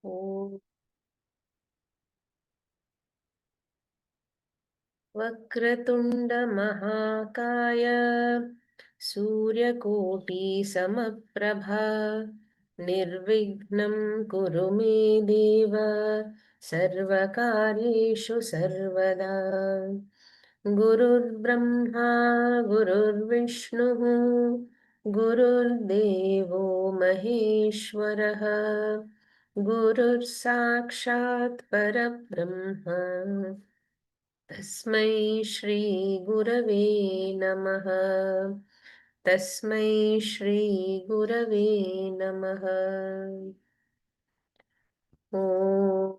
Om Vakratunda Mahakaya Suryakoti Samaprabha Nirvignam Kuru Me Deva Sarvakaryeshu Sarvada Gurur Brahma Gurur Vishnu Gurur Devo Maheshwaraha Gurur Sakshat Parabrahma Tasmai Shri Gurave Namaha. Tasmai Shri Gurave Namaha. Om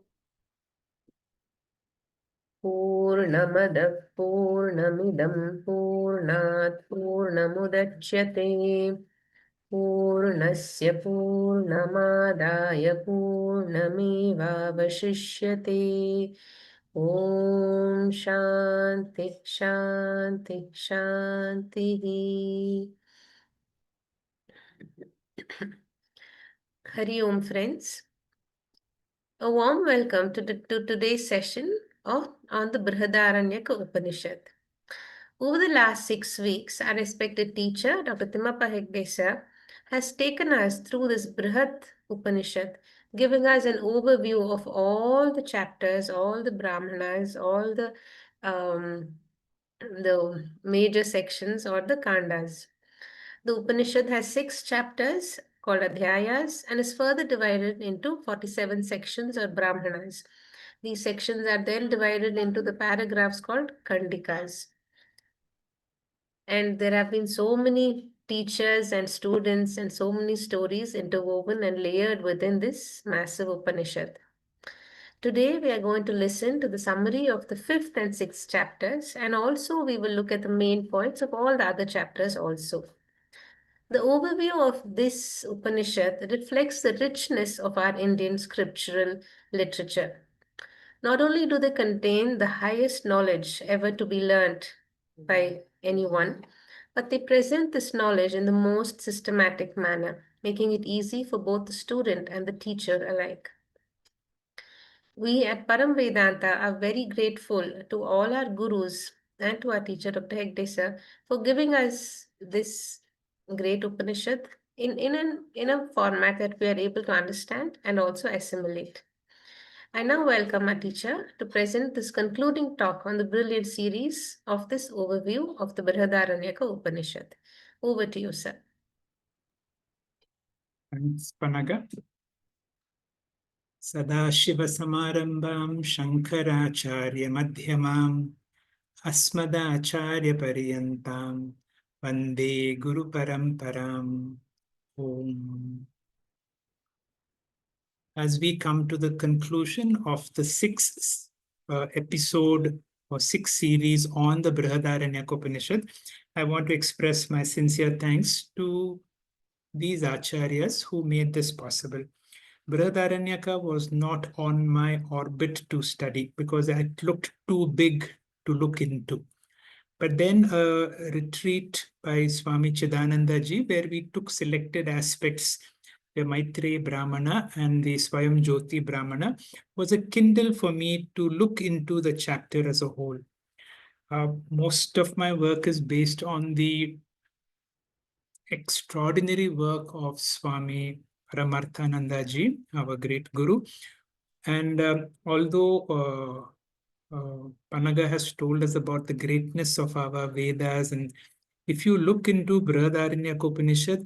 Purnamadah Purnamidam Purnat Purnamudachyate Purnasya Purnamadaya Purnamevavashishyate Om Shanti Shanti Shanti. Hari Om, friends. A warm welcome to today's session on the Brihadaranyaka Upanishad. Over the last 6 weeks, our respected teacher, Dr. Timmappa Hegde has taken us through this Brihat Upanishad, giving us an overview of all the chapters, all the brahmanas, all the major sections or the kandas. The Upanishad has 6 chapters called Adhyayas and is further divided into 47 sections or brahmanas. These sections are then divided into the paragraphs called kandikas. And there have been so many teachers and students and so many stories interwoven and layered within this massive Upanishad. Today, we are going to listen to the summary of the 5th and 6th chapters, and also we will look at the main points of all the other chapters also. The overview of this Upanishad reflects the richness of our Indian scriptural literature. Not only do they contain the highest knowledge ever to be learnt by anyone, but they present this knowledge in the most systematic manner, making it easy for both the student and the teacher alike. We at Param Vedanta are very grateful to all our gurus and to our teacher, Dr. Hegde sir, for giving us this great Upanishad in a format that we are able to understand and also assimilate. I now welcome our teacher to present this concluding talk on the brilliant series of this overview of the Brihadaranyaka Upanishad. Over to you, sir. Thanks, Panaga. Sadashiva Samarambam Shankaracharya Madhyamam Asmadacharya Pariyantam Vande Guru Paramparam. Om. As we come to the conclusion of the 6th episode or 6th series on the Brihadaranyaka Upanishad, I want to express my sincere thanks to these acharyas who made this possible. Brihadaranyaka was not on my orbit to study because it looked too big to look into. But then a retreat by Swami Chidanandaji, where we took selected aspects, the Maitreya Brahmana and the Swayam Jyoti Brahmana, was a kindle for me to look into the chapter as a whole. Most of my work is based on the extraordinary work of Swami Paramarthanandaji, our great guru. And although Panaga has told us about the greatness of our Vedas, and if you look into Brihadaranyaka Upanishad,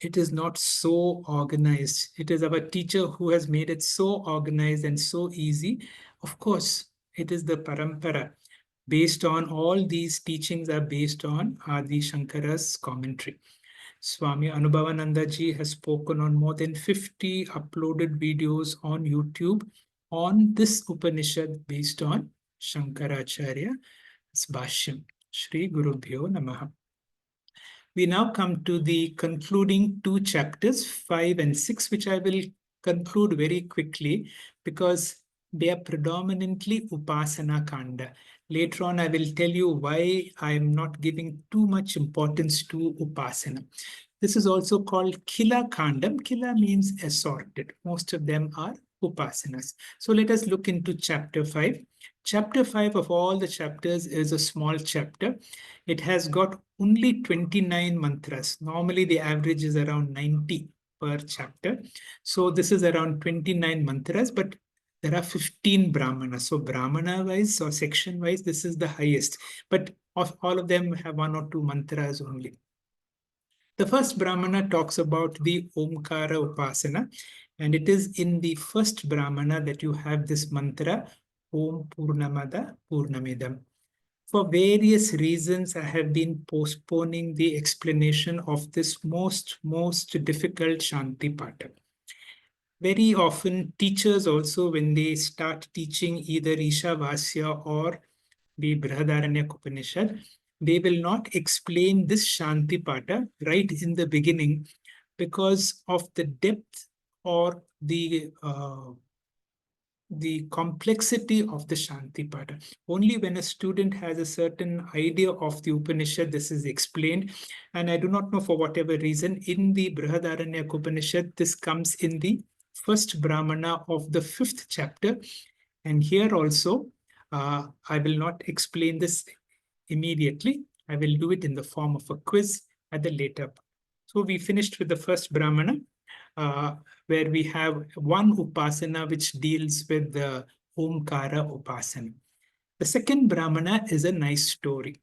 it is not so organized. It is our teacher who has made it so organized and so easy. Of course, it is the parampara. Based on all these teachings are based on Adi Shankara's commentary. Swami Anubhavanandaji has spoken on more than 50 uploaded videos on YouTube on this Upanishad based on Shankaracharya's Bhashyam. Shri Gurubhyo Namaha. We now come to the concluding 2 chapters, 5 and 6, which I will conclude very quickly because they are predominantly Upasana Kanda. Later on, I will tell you why I am not giving too much importance to Upasana. This is also called Kila Kandam. Kila means assorted. Most of them are upasanas. So let us look into chapter 5. Chapter 5 of all the chapters is a small chapter. It has got only 29 mantras. Normally the average is around 90 per chapter. So this is around 29 mantras, but there are 15 brahmanas. So brahmana wise or section wise, this is the highest. But of all of them have one or two mantras only. The first Brahmana talks about the Omkara Upasana, and it is in the first Brahmana that you have this mantra, Om Purnamada Purnamidam. For various reasons, I have been postponing the explanation of this most difficult Shantipatha. Very often, teachers also, when they start teaching either Ishavasya or the Brihadaranyaka Upanishad, they will not explain this Shantipatha right in the beginning because of the depth or the complexity of the Shantipatha. Only when a student has a certain idea of the Upanishad, this is explained. And I do not know for whatever reason, in the Brihadaranyaka Upanishad, this comes in the first Brahmana of the 5th chapter. And here also, I will not explain this immediately. I will do it in the form of a quiz at the later part. So we finished with the first Brahmana, where we have one upasana which deals with the Omkara upasana. The second Brahmana is a nice story.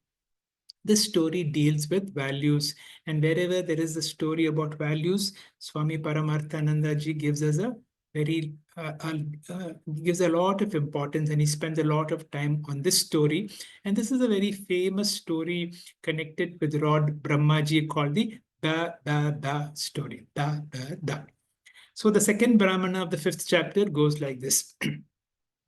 This story deals with values, and wherever there is a story about values, Swami Paramarthananda ji gives us a very gives a lot of importance, and he spends a lot of time on this story. And this is a very famous story connected with Lord Brahmaji called the Da story. Da. So the second Brahmana of the 5th chapter goes like this.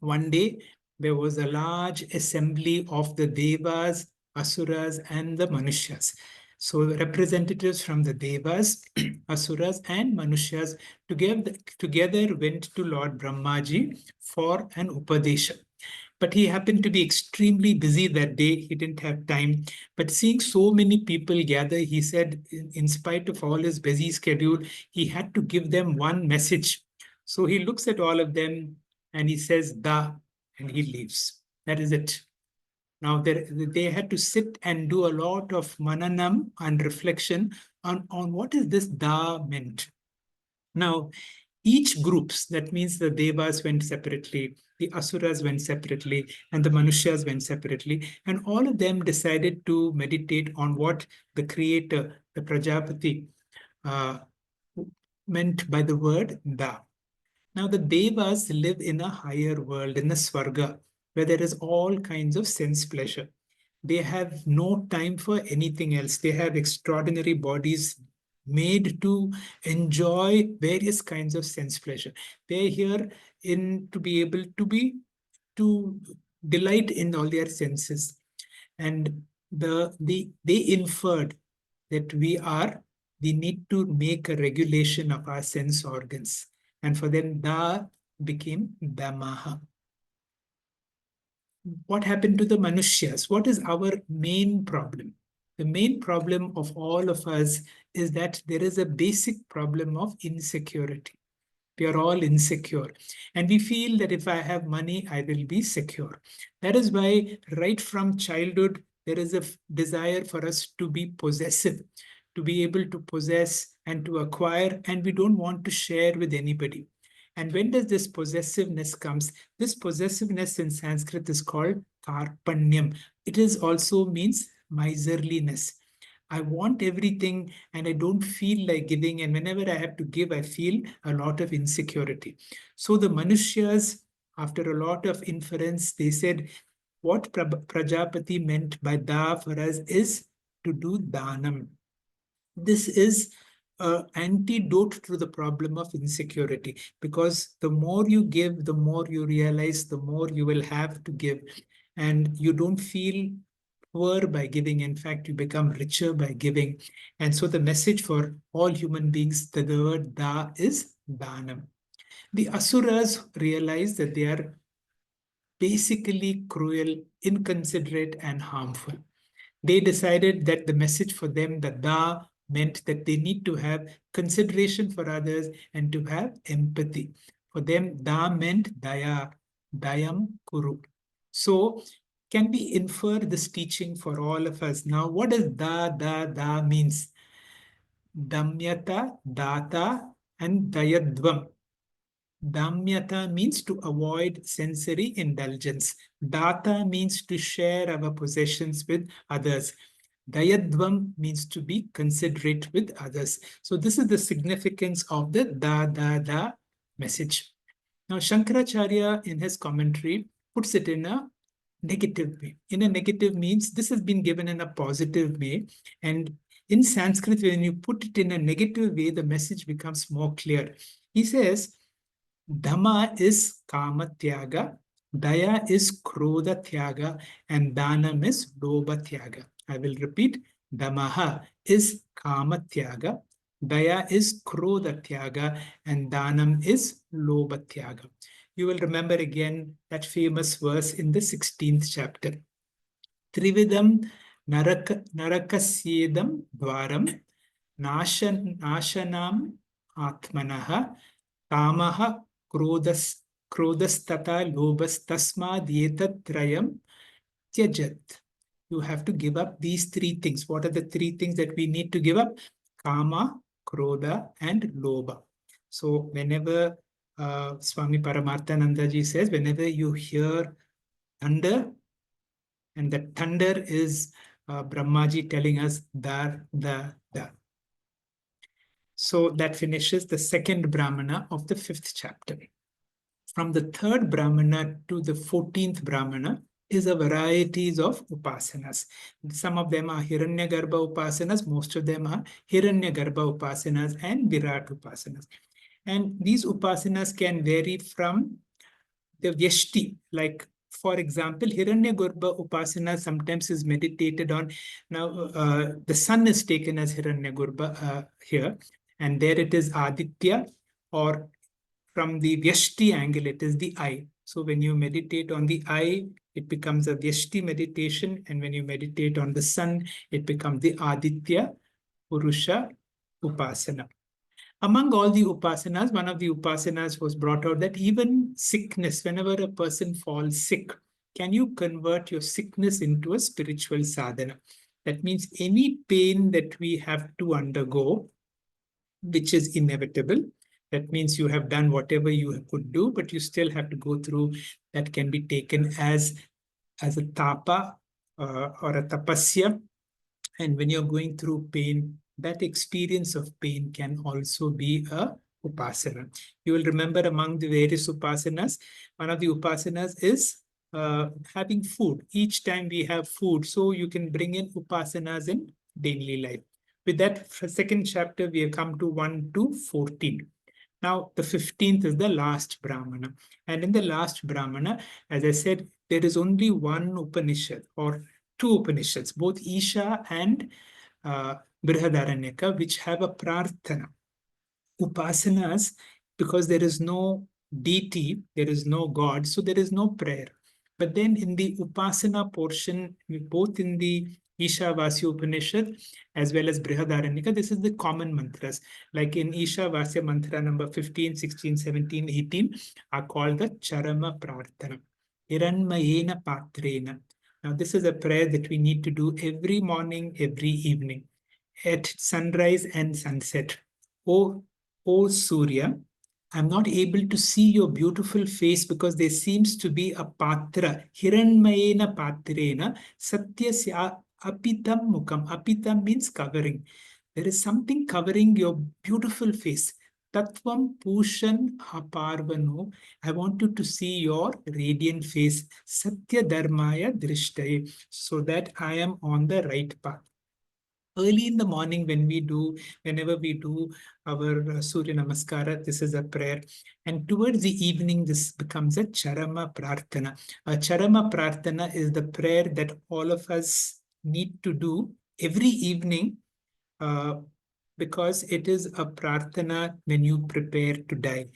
One day, there was a large assembly of the devas, asuras, and the manushyas. So representatives from the devas, asuras, and manushyas together went to Lord Brahmaji for an upadesha. But he happened to be extremely busy that day. He didn't have time. But seeing so many people gather, he said, in spite of all his busy schedule, he had to give them one message. So he looks at all of them and he says, Da, and he leaves. That is it. Now, they had to sit and do a lot of mananam and reflection on what is this Da meant. Now, each groups, that means the devas went separately, the asuras went separately, and the manushyas went separately, and all of them decided to meditate on what the creator, the Prajapati, meant by the word Da. Now, the devas live in a higher world, in the Swarga, where there is all kinds of sense pleasure. They have no time for anything else. They have extraordinary bodies made to enjoy various kinds of sense pleasure. They're here to be able to delight in all their senses. And they inferred that we need to make a regulation of our sense organs. And for them, Da became Damaha. What happened to the Manushyas? What is our main problem? The main problem of all of us is that there is a basic problem of insecurity. We are all insecure. And we feel that if I have money, I will be secure. That is why right from childhood, there is a desire for us to be possessive, to be able to possess and to acquire, and we don't want to share with anybody. And when does this possessiveness comes? This possessiveness in Sanskrit is called karpanyam. It is also means miserliness. I want everything and I don't feel like giving. And whenever I have to give, I feel a lot of insecurity. So the Manushyas, after a lot of inference, they said, what Prajapati meant by Da for us is to do Danam. This is an antidote to the problem of insecurity, because the more you give, the more you realize, the more you will have to give. And you don't feel poor by giving. In fact, you become richer by giving. And so the message for all human beings, the word Da is Danam. The Asuras realize that they are basically cruel, inconsiderate, and harmful. They decided that the message for them, the Da, meant that they need to have consideration for others and to have empathy. For them, da meant daya, dayam kuru. So, can we infer this teaching for all of us? Now, what does da means? Damyata, data, and dayadvam. Damyata means to avoid sensory indulgence. Data means to share our possessions with others. Dayadvam means to be considerate with others. So this is the significance of the da message. Now Shankaracharya in his commentary puts it in a negative way. In a negative means this has been given in a positive way, and in Sanskrit when you put it in a negative way the message becomes more clear. He says Dhamma is kama tyaga, Daya is krodha tyaga, and Dhanam is lobha tyaga. I will repeat. Damaha is kama tyaga, Daya is krodha tyaga, and Dhanam is lobha tyaga. You will remember again that famous verse in the 16th chapter. Trividam narakasyedam dwaram nashanam atmanaha Kamaha krodastata lobas tasmad trayam tyajat. You have to give up these three things. What are the three things that we need to give up? Kama, krodha, and lobha. So whenever Swami Paramarthanandaji says, whenever you hear thunder, and the thunder is Brahmaji telling us dar, da. So that finishes the second Brahmana of the 5th chapter. From the 3rd Brahmana to the 14th Brahmana is a varieties of upasanas. Some of them are Hiranya Garbha upasanas, most of them are Hiranya Garbha upasanas and Virat upasanas. And these upasanas can vary from the vyashti, like for example, Hiranya Garbha upasana sometimes is meditated on. Now, the sun is taken as Hiranya Garbha here, and there it is Aditya, or from the Vyashti angle, it is the eye. So when you meditate on the eye, it becomes a Vyashti meditation, and when you meditate on the sun, it becomes the Aditya Purusha Upasana. Among all the upasanas, one of the upasanas was brought out that even sickness, whenever a person falls sick, can you convert your sickness into a spiritual sadhana? That means any pain that we have to undergo, which is inevitable, that means you have done whatever you could do, but you still have to go through, that can be taken as a tapa or a tapasya. And when you're going through pain, that experience of pain can also be a upasana. You will remember among the various upasanas, one of the upasanas is having food. Each time we have food, so you can bring in upasanas in daily life. With that second chapter, we have come to 1 to 14. Now, the 15th is the last Brahmana. And in the last Brahmana, as I said, there is only one Upanishad or two Upanishads, both Isha and Brihadaranyaka, which have a prarthana. Upasanas, because there is no deity, there is no God, so there is no prayer. But then in the Upasana portion, both in the Ishavasya Upanishad as well as Brihadaranyaka, this is the common mantras. Like in Ishavasya mantra number 15, 16, 17, 18 are called the charama prarthana. Hiranmayena patrena. Now this is a prayer that we need to do every morning, every evening, at sunrise and sunset. O Surya, I'm not able to see your beautiful face because there seems to be a patra. Hiranmayena patrena satyasya apitam mukam. Apitam means covering. There is something covering your beautiful face. Tatvam Pushan Aparvano. I want you to see your radiant face. Satya Dharmaya Drishtaye, so that I am on the right path. Early in the morning, whenever we do our Surya Namaskara, this is a prayer. And towards the evening, this becomes a charama prarthana. A charama prarthana is the prayer that all of us need to do every evening, because it is a prarthana when you prepare to die.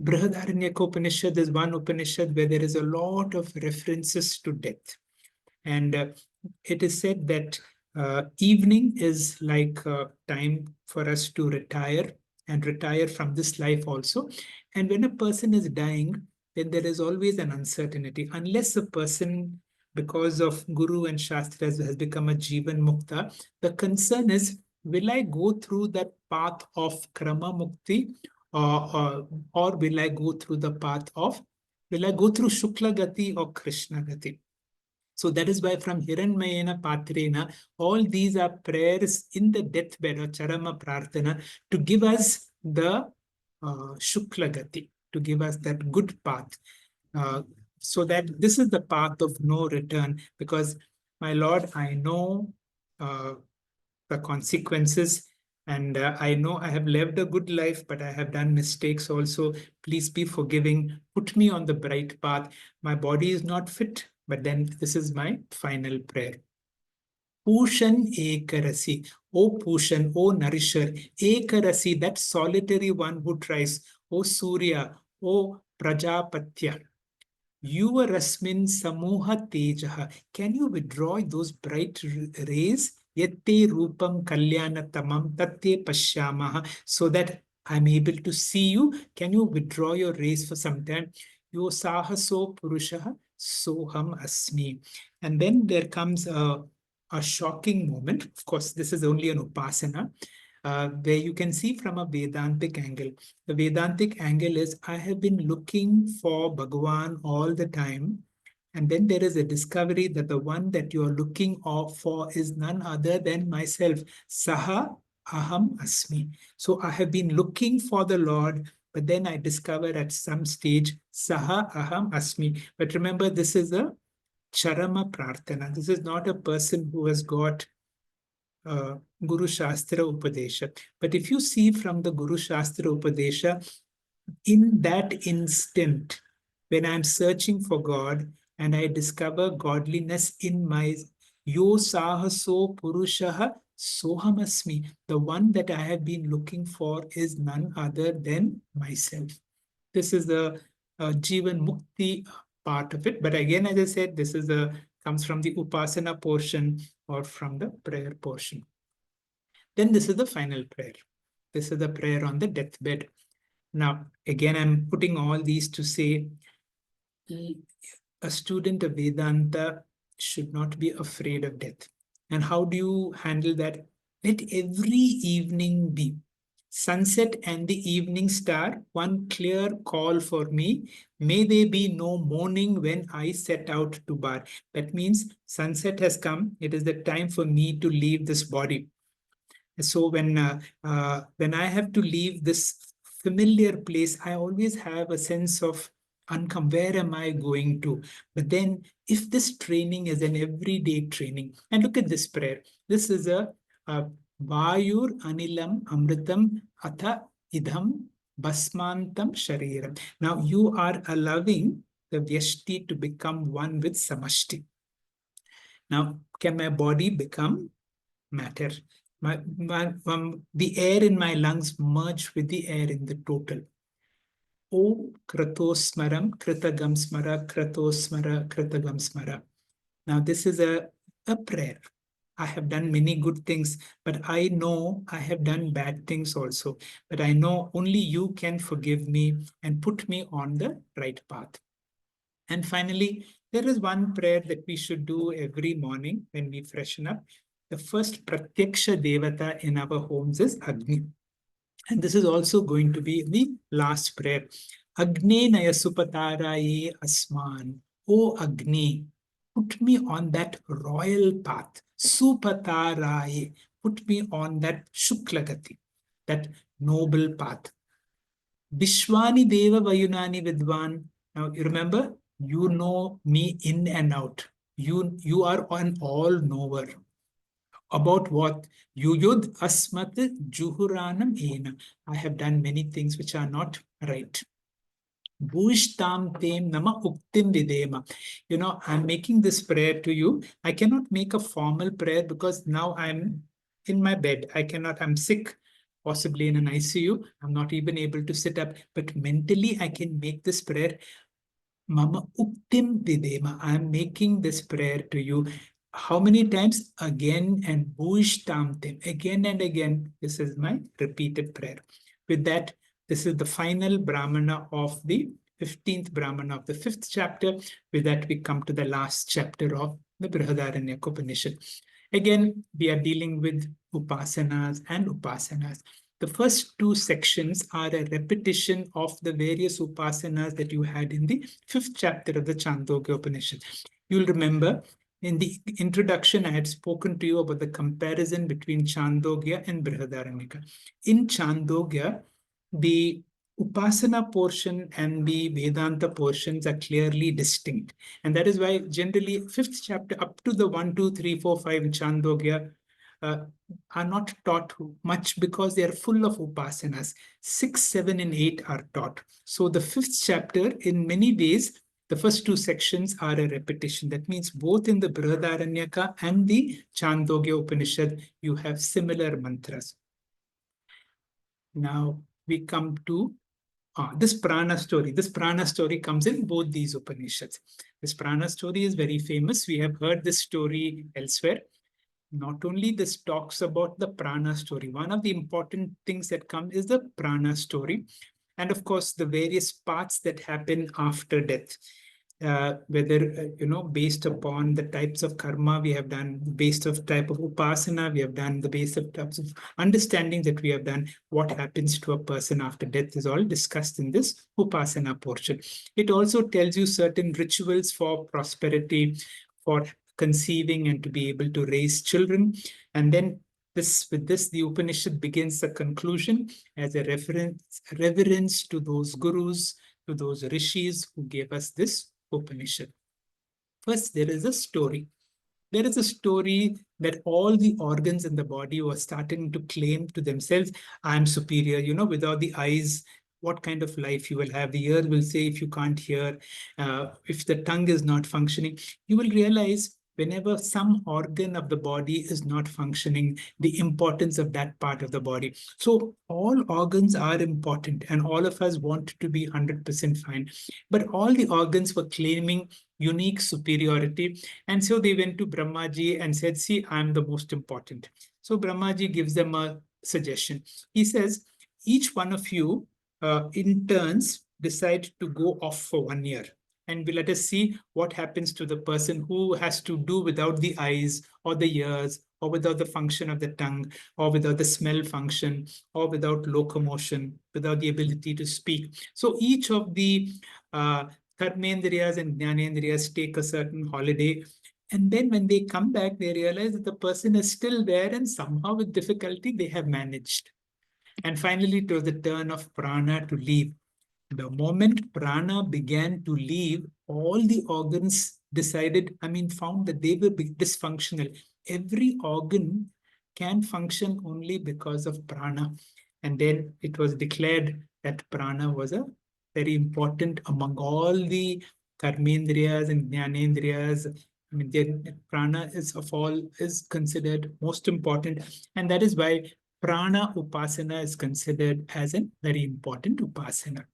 Brihadaranyaka Upanishad is one Upanishad where there is a lot of references to death. And it is said that evening is like time for us to retire and retire from this life also. And when a person is dying, then there is always an uncertainty. Unless a person, because of Guru and Shastras, has become a Jivan Mukta, the concern is, will I go through that path of Krama Mukti, or will I go through the path of, will I go through Shukla Gati or Krishna Gati? So that is why from Hiranmayena Patrena, all these are prayers in the deathbed or charama prarthana to give us the Shukla Gati, to give us that good path. So that this is the path of no return, because my Lord, I know the consequences, and I know I have lived a good life, but I have done mistakes also. Please be forgiving. Put me on the bright path. My body is not fit, but then this is my final prayer. Pushan Ekarasi. O Pushan, O Nourisher, Ekarasi, that solitary one who tries. O Surya, O Prajapatya. Yuvarasmin Samoha Tejaha. Can you withdraw those bright rays? Yette Rupam Kalyana Tamam Tate Pashyamaha, so that I'm able to see you. Can you withdraw your rays for some time? Yo Sahaso Purushaha Soham Asmi. And then there comes a shocking moment. Of course, this is only an upasana, where you can see from a Vedantic angle. The Vedantic angle is, I have been looking for Bhagavan all the time. And then there is a discovery that the one that you are looking for is none other than myself. Saha Aham Asmi. So I have been looking for the Lord, but then I discover at some stage, Saha Aham Asmi. But remember, this is a charama prarthana. This is not a person who has got Guru Shastra Upadesha. But if you see from the Guru Shastra Upadesha, in that instant, when I'm searching for God and I discover godliness in my Yo Sahaso Purushaha Sohamasmi, the one that I have been looking for is none other than myself. This is the Jivan Mukti part of it. But again, as I said, this is comes from the Upasana portion or from the prayer portion. Then this is the final prayer. This is the prayer on the deathbed. Now, again, I'm putting all these to say a student of Vedanta should not be afraid of death. And how do you handle that? Let every evening be sunset and the evening star, one clear call for me. May there be no mourning when I set out to bar. That means sunset has come. It is the time for me to leave this body. So when I have to leave this familiar place, I always have a sense of uncome. Where am I going to? But then, if this training is an everyday training, and look at this prayer. This is a Vayur Anilam Amritam Atha Idham Basmantam Shariram. Now you are allowing the Vyashti to become one with Samashti. Now, can my body become matter? The air in my lungs merge with the air in the total. O Kratosmaram, Kritagamsmara, Kratosmara, Kritagamsmara. Now, this is a prayer. I have done many good things, but I know I have done bad things also. But I know only you can forgive me and put me on the right path. And finally, there is one prayer that we should do every morning when we freshen up. The first Pratyaksha Devata in our homes is Agni. And this is also going to be the last prayer. Agne Naya Supataraye Asman. O Agni, put me on that royal path. Supataraye, put me on that Shuklagati, that noble path. Vishwani Deva Vayunani Vidwan. Now you remember, you know me in and out. You are an all-knower. About what? Yuyud Asmat Juhuranam Ena. I have done many things which are not right. Bhuishtam Tem Nama Uktim Videma. You know, I'm making this prayer to you. I cannot make a formal prayer because now I'm in my bed. I'm sick, possibly in an ICU. I'm not even able to sit up. But mentally, I can make this prayer. Mama Uktim Videma. I'm making this prayer to you. How many times? Again and Bhuishtam Tem. Again and again. This is my repeated prayer. With that, This is the final Brahmana of the 15th Brahmana of the 5th chapter. With that, we come to the last chapter of the Brihadaranyaka Upanishad. Again, we are dealing with upasanas and upasanas. The first two sections are a repetition of the various upasanas that you had in the 5th chapter of the Chandogya Upanishad. You'll remember in the introduction, I had spoken to you about the comparison between Chandogya and Brihadaranyaka. In Chandogya, the upasana portion and the Vedanta portions are clearly distinct. And that is why generally 5th chapter up to the 1, 2, 3, 4, 5 in Chandogya are not taught much because they are full of upasanas. 6, 7, and 8 are taught. So the 5th chapter, in many ways, the first two sections are a repetition. That means both in the Brihadaranyaka and the Chandogya Upanishad, you have similar mantras. Now we come to this Prana story. This Prana story comes in both these Upanishads. This Prana story is very famous. We have heard this story elsewhere. Not only this talks about the Prana story. One of the important things that come is the Prana story. And of course, the various parts that happen after death. Whether, based upon the types of karma we have done, based of type of upasana we have done, the base of types of understanding that we have done, what happens to a person after death is all discussed in this upasana portion. It also tells you certain rituals for prosperity, for conceiving and to be able to raise children. And then with this, the Upanishad begins the conclusion as a reverence to those gurus, to those rishis who gave us this Upanishad. First, there is a story. There is a story that all the organs in the body were starting to claim to themselves, I am superior. Without the eyes, what kind of life you will have. The ear will say if you can't hear, if the tongue is not functioning, you will realize whenever some organ of the body is not functioning, the importance of that part of the body. So all organs are important and all of us want to be 100% fine. But all the organs were claiming unique superiority. And so they went to Brahmaji and said, see, I'm the most important. So Brahmaji gives them a suggestion. He says, each one of you in turns decide to go off for 1 year. And let us see what happens to the person who has to do without the eyes or the ears or without the function of the tongue or without the smell function or without locomotion, without the ability to speak. So each of the karmendriyas and jnanendriyas take a certain holiday. And then when they come back, they realize that the person is still there and somehow with difficulty they have managed. And finally, it was the turn of Prana to leave. The moment Prana began to leave, all the organs found that they were dysfunctional. Every organ can function only because of Prana. And then it was declared that Prana was a very important among all the karmendriyas and jnanendriyas. Prana is considered most important. And that is why Prana Upasana is considered as a very important Upasana.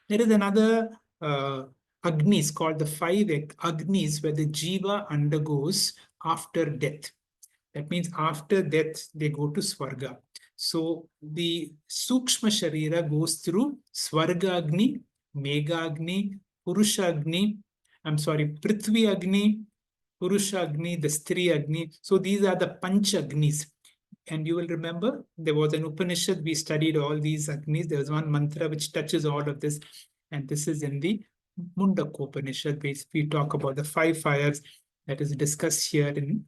There is another Agnis called the 5 Agnis where the Jiva undergoes after death. That means after death, they go to Swarga. So the Sukshma Sharira goes through Swarga Agni, Mega Agni, Purusha Agni, Prithvi Agni, Purusha Agni, the Stri Agni. So these are the Panch Agnis. And you will remember there was an Upanishad, we studied all these Agnis. There was one mantra which touches all of this. And this is in the Mundaka Upanishad. We talk about the 5 fires that is discussed here in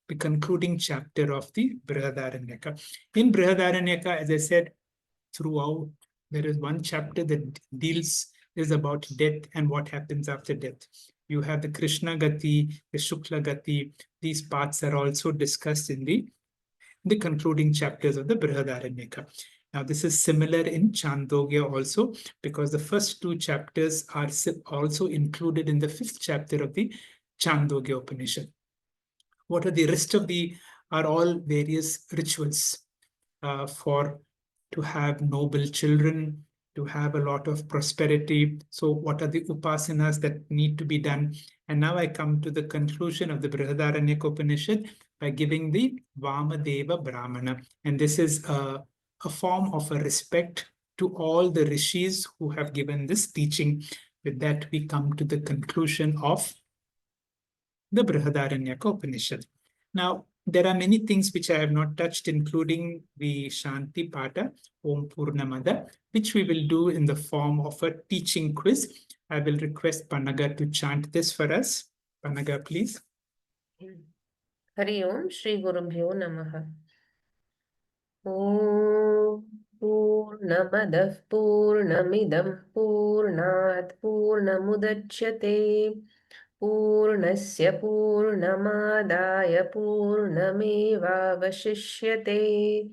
the concluding chapter of the Brihadaranyaka. In Brihadaranyaka, as I said, throughout, there is one chapter that is about death and what happens after death. You have the Krishna Gati, the Shukla Gati. These parts are also discussed in the concluding chapters of the Brihadaranyaka. Now, this is similar in Chandogya also, because the first 2 chapters are also included in the 5th chapter of the Chandogya Upanishad. What are the rest of are all various rituals to have noble children, to have a lot of prosperity. So what are the upasanas that need to be done? And now I come to the conclusion of the Brihadaranyaka Upanishad by giving the Vamadeva Brahmana. And this is a form of a respect to all the rishis who have given this teaching. With that, we come to the conclusion of the Brihadaranyaka Upanishad. Now, there are many things which I have not touched, including the Shantipatha, Om Purnamada, which we will do in the form of a teaching quiz. I will request Panaga to chant this for us. Panaga, please. Hari Om Shri Gurubhyo Namaha. Om Purnamadah Purnamidam Purnat Purnamudachyate Purnasya Purnamadaya Purnamevavashishyate.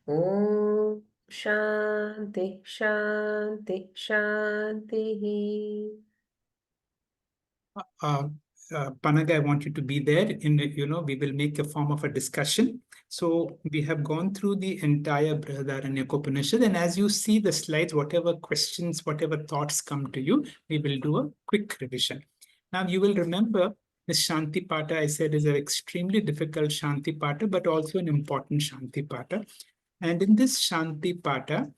Om Shanti Shanti Shanti. Panaga, I want you to be there. We will make a form of a discussion. So we have gone through the entire Brihadaranyaka Upanishad, and as you see the slides, whatever questions, whatever thoughts come to you, we will do a quick revision. Now you will remember this Shantipatha, I said, is an extremely difficult Shantipatha, but also an important Shantipatha. And in this Shantipatha,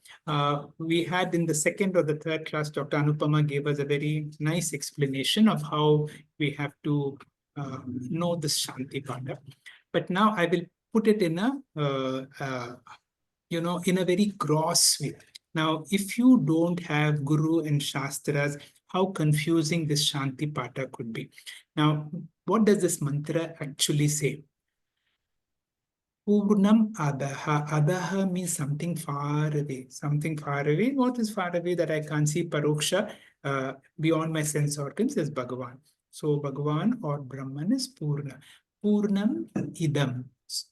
we had in the second or the third class, Dr. Anupama gave us a very nice explanation of how we have to know this Shantipatha. But now I will put it in a, in a very gross way. Now, if you don't have Guru and Shastras, how confusing this Shantipatha could be. Now, what does this mantra actually say? Purnam Adaha. Adaha means something far away. Something far away. What is far away that I can't see? Paroksha, beyond my sense organs, is Bhagavan. So Bhagavan or Brahman is Purna. Purnam Idam.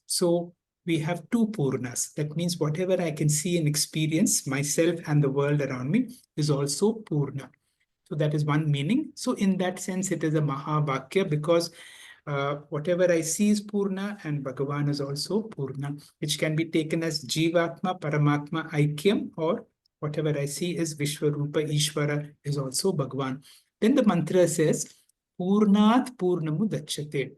So we have two Purnas. That means whatever I can see and experience, myself and the world around me, is also Purna. So that is one meaning. So in that sense, it is a Mahavakya, because whatever I see is Purna and Bhagavan is also Purna, which can be taken as Jivatma, Paramatma, Aikyam, or whatever I see is Vishwarupa, Ishvara is also Bhagavan. Then the mantra says, Purnat Purnamu Dachyate.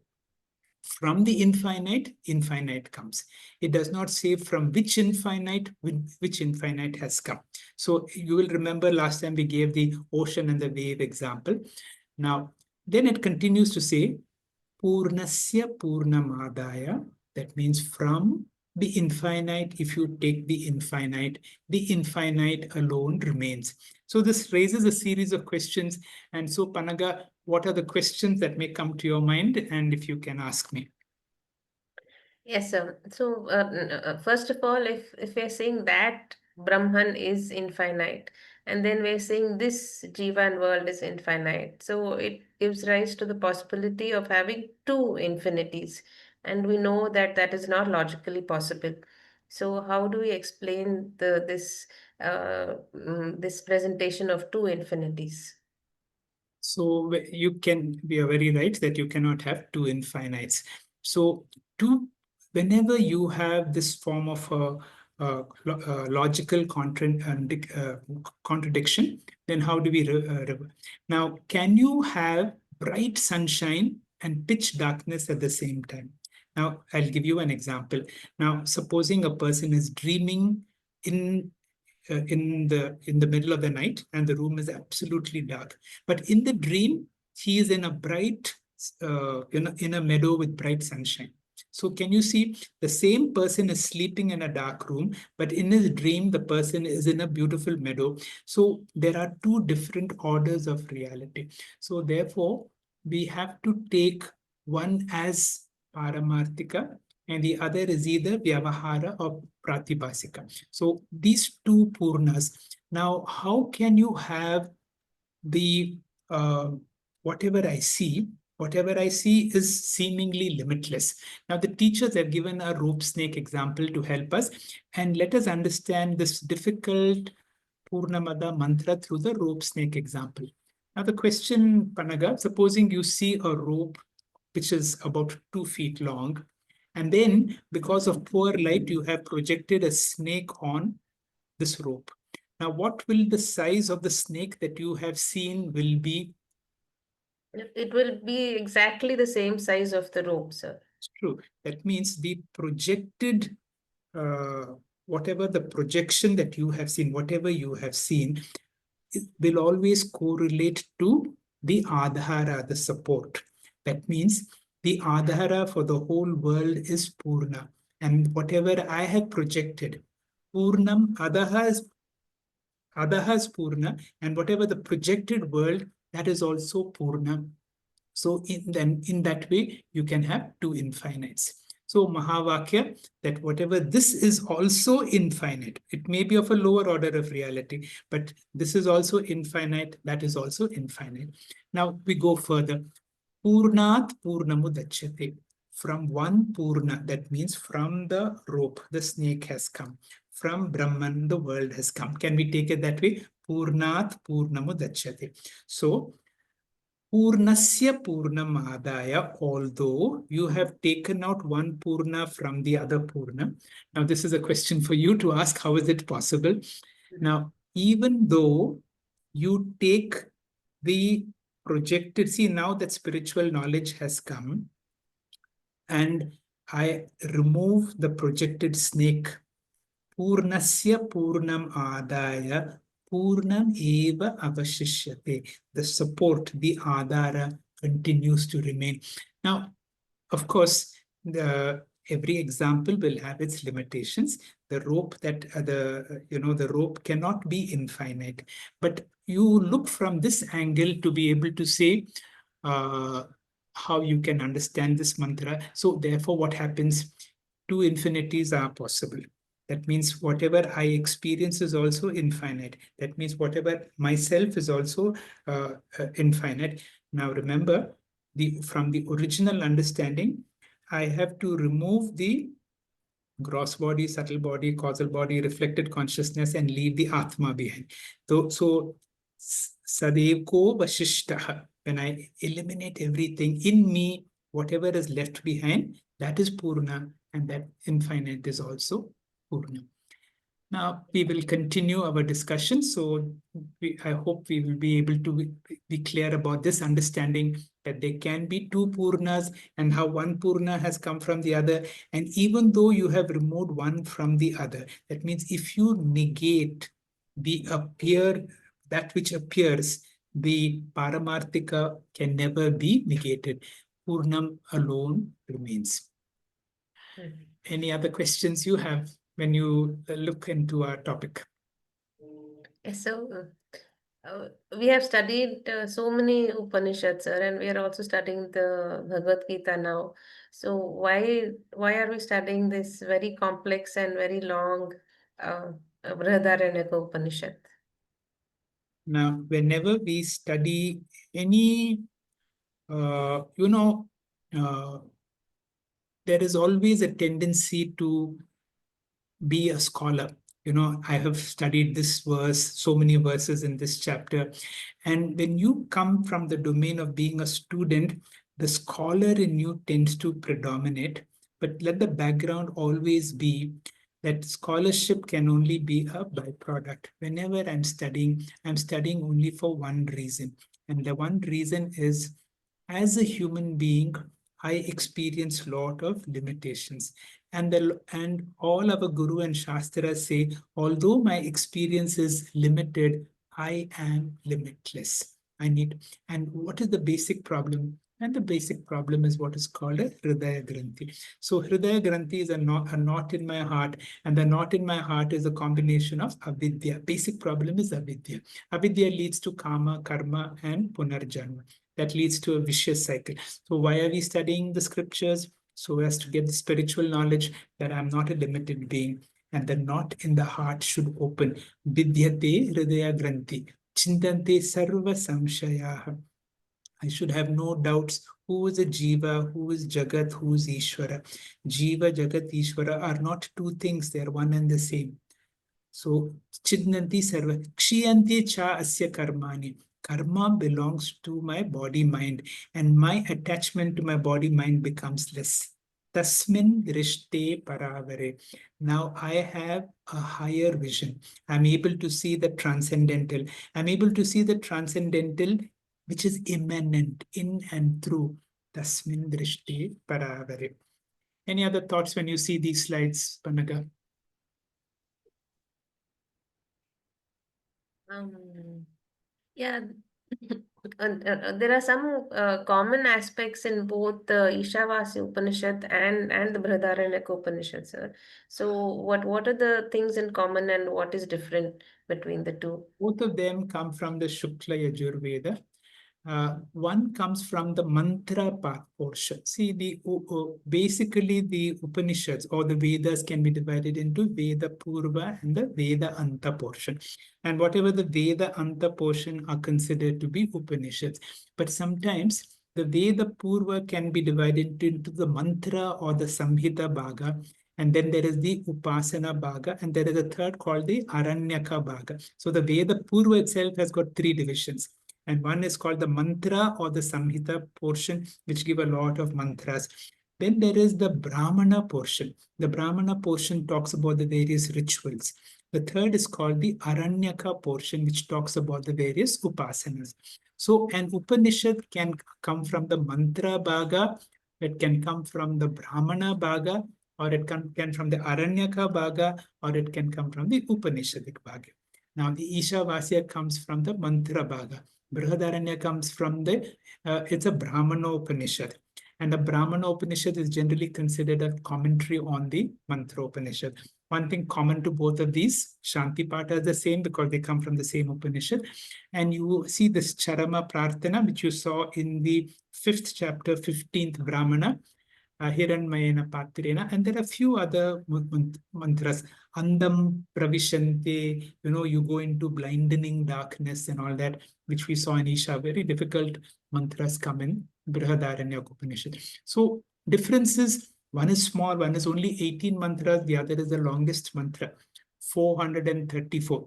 From the infinite, infinite comes. It does not say from which infinite has come. So you will remember last time we gave the ocean and the wave example. Now, then it continues to say, Purnasya Purnamadaya. That means from the infinite, if you take the infinite alone remains. So this raises a series of questions. And so, Panaga, what are the questions that may come to your mind? And if you can ask me. Yes, sir. So, first of all, if we're saying that Brahman is infinite, and then we're saying this Jivan world is infinite, so it gives rise to the possibility of having two infinities, and we know that that is not logically possible. So, how do we explain this presentation of two infinities? So we are very right that you cannot have two infinites. So whenever you have this form of a logical contradiction, then how do we now, can you have bright sunshine and pitch darkness at the same time? Now, I'll give you an example. Now, supposing a person is dreaming in the middle of the night and the room is absolutely dark, but in the dream he is in a bright in a meadow with bright sunshine. So can you see, the same person is sleeping in a dark room, but in his dream the person is in a beautiful meadow. So there are two different orders of reality. So therefore we have to take one as paramarthika and the other is either vyavahara or pratibhasika. So these two purnas. Now, how can you have the whatever I see is seemingly limitless. Now, the teachers have given a rope snake example to help us, and let us understand this difficult Purnamada mantra through the rope snake example. Now, the question, Panaga, supposing you see a rope which is about 2 feet long, and then because of poor light, you have projected a snake on this rope. Now, what will the size of the snake that you have seen will be? It will be exactly the same size of the rope, sir. It's true. That means the projected whatever the projection that you have seen, whatever you have seen, it will always correlate to the adhara, the support. That means the adhara for the whole world is purna. And whatever I have projected, purnam, adaha is purna, and whatever the projected world, that is also purna. So in that way, you can have two infinites. So Mahavakya, that whatever this is also infinite. It may be of a lower order of reality, but this is also infinite, that is also infinite. Now we go further. Purnat purnamudachyate. From one purna, that means from the rope, the snake has come. From Brahman, the world has come. Can we take it that way? Purnat purnamudachyate. So Purnasya Purnam Adaya, although you have taken out one Purna from the other Purna. Now, this is a question for you to ask, how is it possible? Now, even though you take the projected, see now that spiritual knowledge has come, and I remove the projected snake, Purnasya Purnam Adaya, Purnam Eva Avashishyate. The support, the Adara continues to remain. Now, of course, every example will have its limitations. The rope the rope cannot be infinite. But you look from this angle to be able to say how you can understand this mantra. So therefore, what happens? Two infinities are possible. That means whatever I experience is also infinite. That means whatever myself is also infinite. Now remember, from the original understanding, I have to remove the gross body, subtle body, causal body, reflected consciousness, and leave the Atma behind. So Sadevko Vashishtaha. When I eliminate everything in me, whatever is left behind, that is Purna, and that infinite is also Purna. Now, we will continue our discussion. So I hope we will be able to be clear about this understanding that there can be two Purnas and how one Purna has come from the other. And even though you have removed one from the other, that means if you negate that which appears, the Paramarthika can never be negated. Purnam alone remains. Any other questions you have when you look into our topic? So, we have studied so many Upanishads, sir, and we are also studying the Bhagavad Gita now. So, why are we studying this very complex and very long Brihadaranyaka Upanishad? Now, whenever we study any, uh, there is always a tendency to be a scholar. I have studied this verse, so many verses in this chapter. And when you come from the domain of being a student, the scholar in you tends to predominate. But let the background always be that scholarship can only be a byproduct. Whenever I'm studying only for one reason. And the one reason is, as a human being, I experience a lot of limitations. And all our Guru and Shastra say, although my experience is limited, I am limitless. And what is the basic problem? And the basic problem is what is called a Hridaya Granthi. So Hridaya Granthi is a knot in my heart, and the knot in my heart is a combination of avidya. Basic problem is avidya. Avidya leads to karma, karma, and punarjanma. That leads to a vicious cycle. So why are we studying the scriptures? So as to get the spiritual knowledge that I'm not a limited being, and the knot in the heart should open. Vidyate hridaya granthi, chintante sarva samshayaha. I should have no doubts who is a Jiva, who is Jagat, who is Ishvara. Jiva, Jagat, Ishvara are not two things, they are one and the same. So, Chidnanti Sarva, Kshiyanti Cha Asya Karmani. Karma belongs to my body mind, and my attachment to my body mind becomes less. Tasmin Drishte Paravare. Now I have a higher vision. I'm able to see the transcendental. I'm able to see the transcendental which is immanent in and through. Tasmin Drishte Paravare. Any other thoughts when you see these slides, Panaga? Yeah, there are some common aspects in both the Ishavasya Upanishad and the Brihadaranyaka Upanishad, sir. So, what are the things in common and what is different between the two? Both of them come from the Shukla Yajurveda. One comes from the mantra part portion. See, basically the Upanishads or the Vedas can be divided into Veda Purva and the Veda Anta portion. And whatever the Veda Anta portion are considered to be Upanishads. But sometimes the Veda Purva can be divided into the mantra or the Samhita Bhaga. And then there is the Upasana Bhaga, and there is a third called the Aranyaka Bhaga. So the Veda Purva itself has got three divisions. And one is called the mantra or the Samhita portion, which give a lot of mantras. Then there is the Brahmana portion. The Brahmana portion talks about the various rituals. The third is called the Aranyaka portion, which talks about the various upasanas. So an Upanishad can come from the mantra bhaga, it can come from the Brahmana bhaga, or it can from the Aranyaka bhaga, or it can come from the Upanishadic bhaga. Now the Ishavasya comes from the mantra bhaga. Brihadaranyaka comes from it's a Brahmana Upanishad. And the Brahmana Upanishad is generally considered a commentary on the Mantra Upanishad. One thing common to both of these, Shantipatha is the same because they come from the same Upanishad. And you see this charama prarthana, which you saw in the 5th chapter, 15th Brahmana, Hiranyana Patrena, and there are a few other mantras. Andam Pravishante, you go into blinding darkness and all that, which we saw in Isha. Very difficult mantras come in Brihadaranyaka Upanishad. So differences, one is small, one is only 18 mantras, the other is the longest mantra, 434.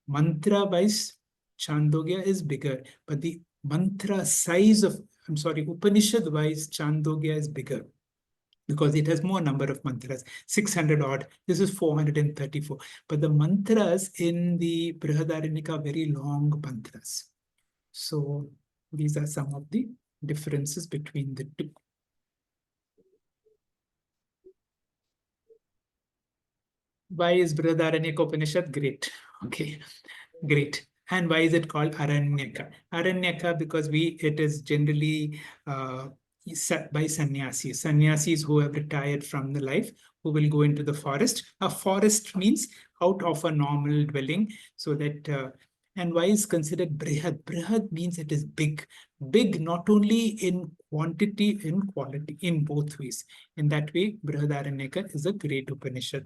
Mantra-wise, Chandogya is bigger, but the mantra size of, Upanishad-wise, Chandogya is bigger, because it has more number of mantras, 600 odd. This is 434. But the mantras in the Brihadaranyaka are very long mantras. So these are some of the differences between the two. Why is Brihadaranyaka Upanishad great? Okay, great. And why is it called Aranyaka? Aranyaka because it is generally by sannyasis. Sannyasis who have retired from the life, who will go into the forest. A forest means out of a normal dwelling, so that and why is considered brihad? Brihad means it is big. Big not only in quantity, in quality, in both ways. In that way, Brihadaranyaka is a great Upanishad.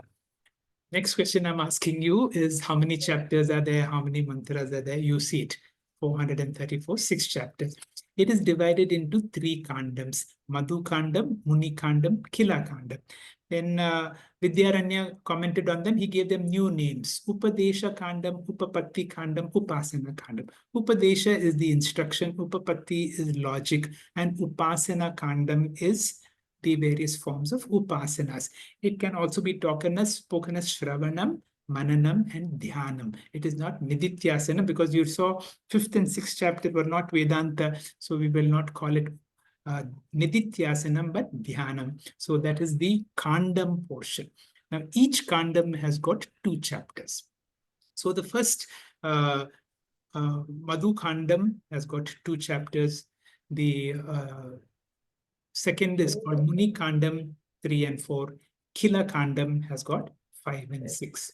Next question I'm asking you is how many chapters are there? How many mantras are there? You see it, 434, 6 chapters. It is divided into 3 kandams, Madhu Kandam, Muni Kandam, Kila Kandam. Then Vidyaranya commented on them. He gave them new names. Upadesha Kandam, Upapatti Kandam, Upasana Kandam. Upadesha is the instruction, Upapatti is logic, and Upasana Kandam is the various forms of upasanas. It can also be spoken as Shravanam, Mananam, and Dhyanam. It is not Nidityasanam because you saw 5th and 6th chapter were not Vedanta, so we will not call it Nidityasanam, but Dhyanam. So that is the Kandam portion. Now, each Kandam has got 2 chapters. So the first Madhu Kandam has got 2 chapters. The second is called Muni Kandam 3 and 4. Kila Kandam has got 5 and 6.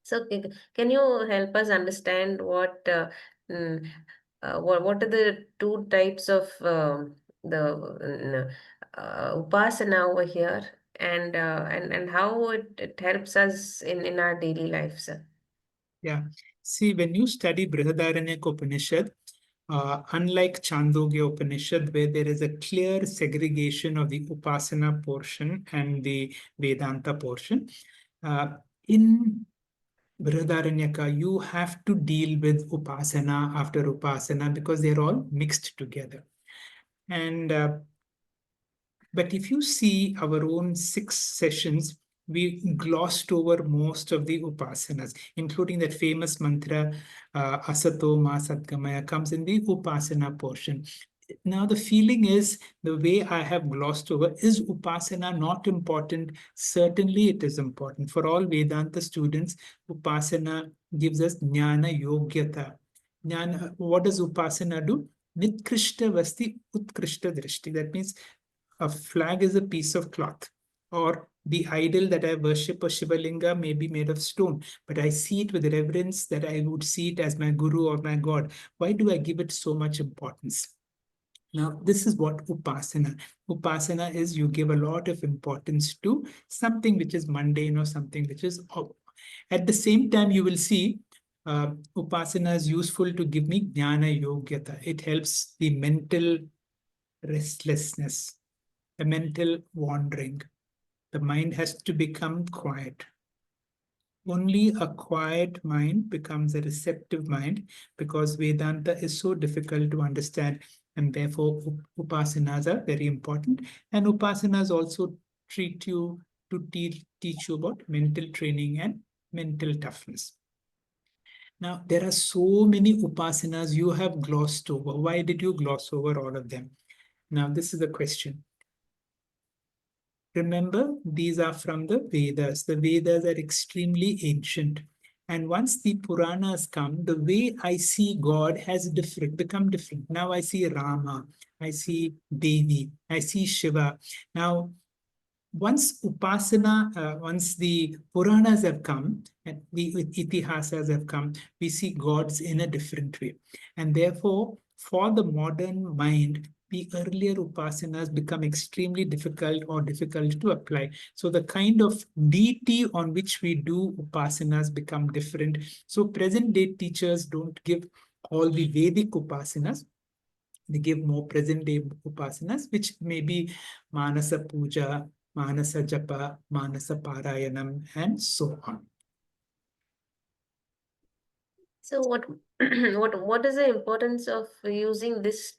So, can you help us understand what are the 2 types of the upasana over here, and how it helps us in our daily life, sir? Yeah. See, when you study Brihadaranyaka Upanishad, unlike Chandogya Upanishad, where there is a clear segregation of the Upasana portion and the Vedanta portion, in Brihadaranyaka, you have to deal with Upasana after Upasana because they're all mixed together. And but if you see our own 6 sessions, we glossed over most of the upasanas, including that famous mantra, Asato Ma Satgamaya comes in the upasana portion. Now the feeling is, the way I have glossed over, is upasana not important? Certainly it is important. For all Vedanta students, upasana gives us jnana yogyata. Jnana, what does upasana do? Nitkrishta vasti utkrishta drishti. That means a flag is a piece of cloth, or the idol that I worship, a Shivalinga, may be made of stone, but I see it with reverence that I would see it as my guru or my God. Why do I give it so much importance? Now, this is what upasana. Upasana is you give a lot of importance to something which is mundane or something which is. At the same time, you will see upasana is useful to give me jnana yogyata. It helps the mental restlessness, the mental wandering. The mind has to become quiet. Only a quiet mind becomes a receptive mind, because Vedanta is so difficult to understand, and therefore upasanas are very important. And upasanas also treat you to teach you about mental training and mental toughness. Now, there are so many upasanas you have glossed over. Why did you gloss over all of them? Now, this is the question. Remember, these are from the Vedas. The Vedas are extremely ancient. And once the Puranas come, the way I see God has become different. Now I see Rama, I see Devi, I see Shiva. Now, once once the Puranas have come and the Itihasas have come, we see gods in a different way. And therefore, for the modern mind, the earlier upasanas become extremely difficult or difficult to apply. So the kind of deity on which we do upasanas become different. So present day teachers don't give all the Vedic upasanas. They give more present day upasanas, which may be Manasa Puja, Manasa Japa, Manasa Parayanam, and so on. So what is the importance of using this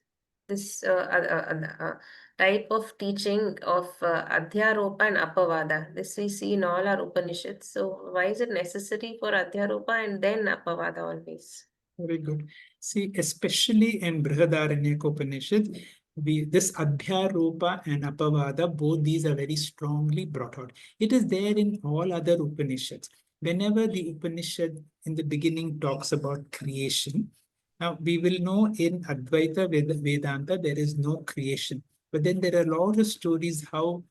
type of teaching of Adyaropa and Apavada? This we see in all our Upanishads. So why is it necessary for Adyaropa and then Apavada always? Very good. See, especially in Brihadaranyaka Upanishad, this Adyaropa and Apavada, both these are very strongly brought out. It is there in all other Upanishads. Whenever the Upanishad in the beginning talks about creation, now we will know in Advaita Vedanta there is no creation. But then there are a lot of stories how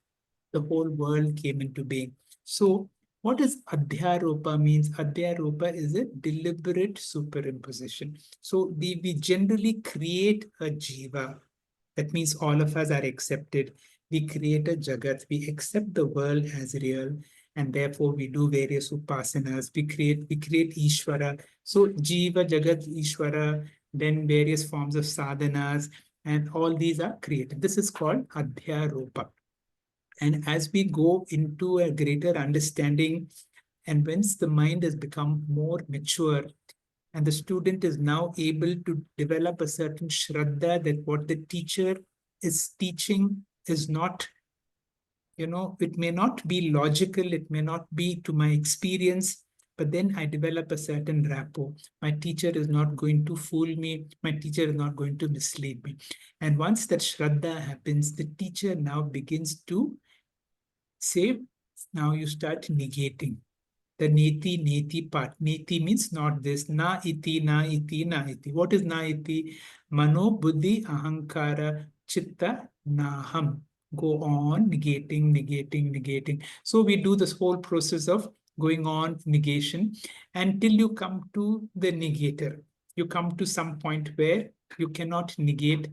the whole world came into being. So what does Adyaropa means? Adyaropa is a deliberate superimposition. So we generally create a jiva. That means all of us are accepted. We create a jagat. We accept the world as real, and therefore we do various upasanas. We create Ishvara. So jiva, jagat, Ishvara, then various forms of sadhanas, and all these are created. This is called Adyaropa. And as we go into a greater understanding, and once the mind has become more mature, and the student is now able to develop a certain shraddha that what the teacher is teaching is not, it may not be logical, it may not be to my experience, but then I develop a certain rapport. My teacher is not going to fool me. My teacher is not going to mislead me. And once that shraddha happens, the teacher now begins to say, now you start negating the neti part. Neti means not this. Na iti, na iti, na iti. What is na iti? Mano, buddhi, ahankara, chitta, naham. Go on negating. So we do this whole process of going on negation until you come to the negator. You come to some point where you cannot negate,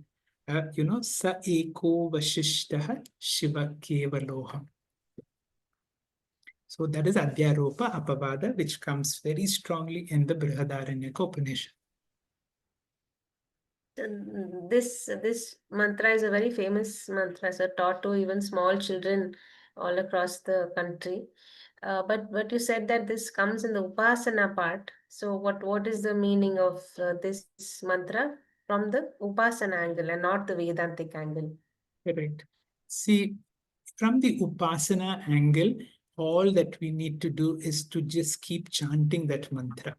sa eko vashishtaha shiva kevaloham. So that is Adyaropa Apavada, which comes very strongly in the Brihadaranyaka Upanishad. This mantra is a very famous mantra, so taught to even small children all across the country. But you said that this comes in the upasana part. So what is the meaning of this mantra from the upasana angle and not the Vedantic angle? Correct. See, from the Upasana angle, all that we need to do is to just keep chanting that mantra.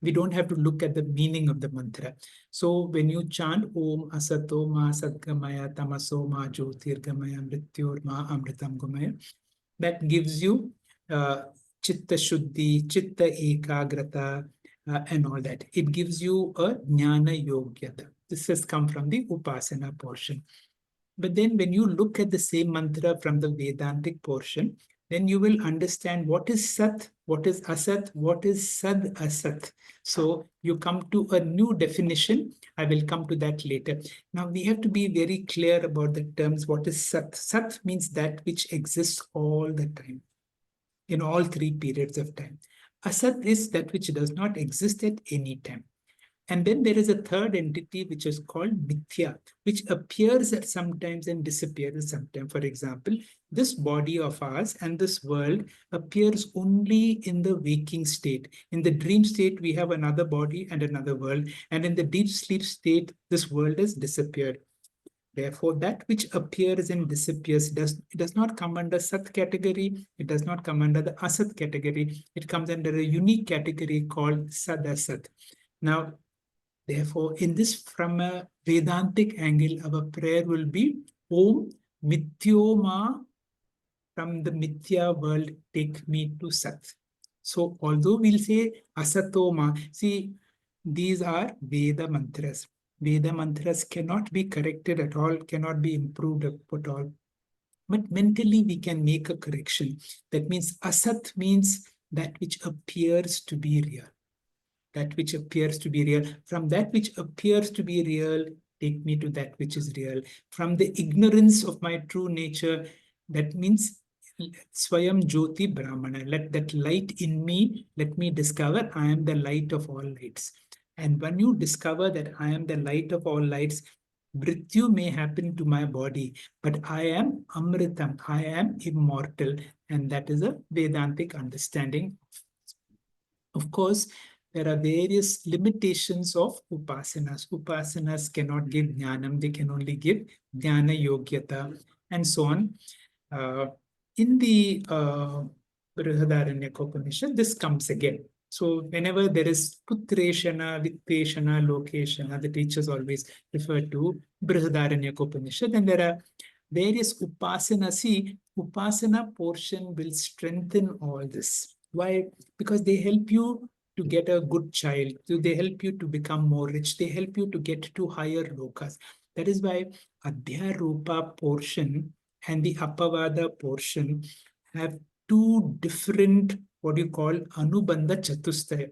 We don't have to look at the meaning of the mantra. So when you chant Om Asato Ma Sadgamaya Tamaso Ma Jyotirgamaya Mrityor Ma Amritam Gumaya, that gives you Chitta Shuddhi, Chitta Ekagrata, and all that. It gives you a Jnana Yogyata. This has come from the Upasana portion. But then when you look at the same mantra from the Vedantic portion, then you will understand what is Sat, what is Asat, what is Sad Asat. So you come to a new definition. I will come to that later. Now we have to be very clear about the terms. What is Sat? Sat means that which exists all the time, in all three periods of time. Asat is that which does not exist at any time. And then there is a third entity which is called mithya, which appears at sometimes and disappears at sometimes. For example, this body of ours and this world appears only in the waking state. In the dream state, we have another body and another world. And in the deep sleep state, this world has disappeared. Therefore, that which appears and disappears does not come under Sat category. It does not come under the Asat category. It comes under a unique category called Sadasat. Now, therefore, in this, from a Vedantic angle, our prayer will be Om Mityoma, from the Mithya world, take me to Sat. So, although we'll say Asatoma, see, these are Veda mantras. Veda mantras cannot be corrected at all, cannot be improved at all. But mentally, we can make a correction. That means Asat means that which appears to be real. That which appears to be real. From that which appears to be real, take me to that which is real. From the ignorance of my true nature, that means Swayam Jyoti Brahmana. Let that light in me, let me discover I am the light of all lights. And when you discover that I am the light of all lights, Mrityu may happen to my body, but I am Amritam, I am immortal. And that is a Vedantic understanding. Of course, there are various limitations of upasanas. Upasanas cannot give jnanam, they can only give jnana yogyata, and so on. In the Brihadaranyaka Upanishad, this comes again. So whenever there is putreshana, vitteshana, lokeshana, the teachers always refer to Brihadaranyaka Upanishad, and there are various upasanas. See, upasana portion will strengthen all this. Why? Because they help you to get a good child. They help you to become more rich. They help you to get to higher lokas. That is why Adyaropa portion and the Apavada portion have two different, what you call, Anubandha Chatustaya.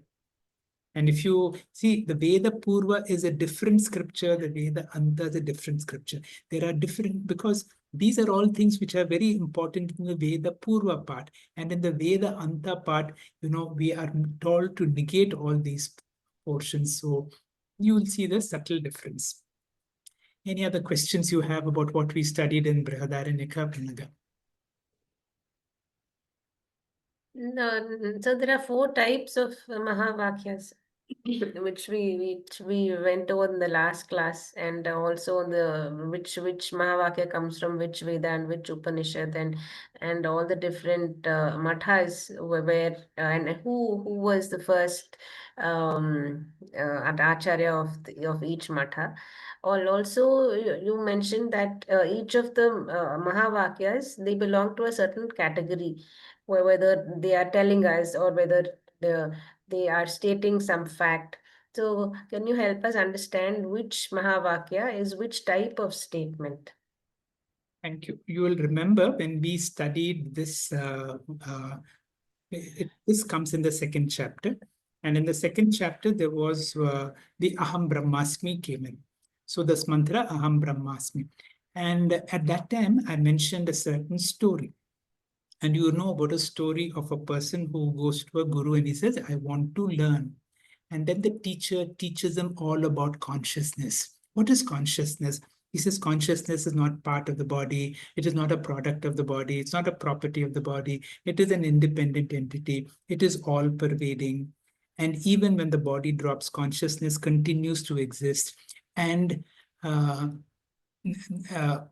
And if you see, the Veda Purva is a different scripture, the Veda Anta is a different scripture. There are different, because these are all things which are very important in the Veda Purva part. And in the Veda Anta part, we are told to negate all these portions. So you will see the subtle difference. Any other questions you have about what we studied in Brihadaranyaka? No, so there are four types of Mahavakyas, which we went over in the last class, and also the which Mahavakya comes from which Veda and which Upanishad, and all the different mathas where and who was the first acharya of each matha. Also, you mentioned that each of the Mahavakyas, they belong to a certain category, whether they are telling us or whether they are stating some fact. So, can you help us understand which Mahavakya is which type of statement? Thank you. You will remember when we studied this, this comes in the second chapter. And in the second chapter, there was the Aham Brahmasmi came in. So this mantra, Aham Brahmasmi. And at that time, I mentioned a certain story. And you know about a story of a person who goes to a guru and he says, I want to learn. And then the teacher teaches them all about consciousness. What is consciousness? He says consciousness is not part of the body. It is not a product of the body. It's not a property of the body. It is an independent entity. It is all pervading. And even when the body drops, consciousness continues to exist. And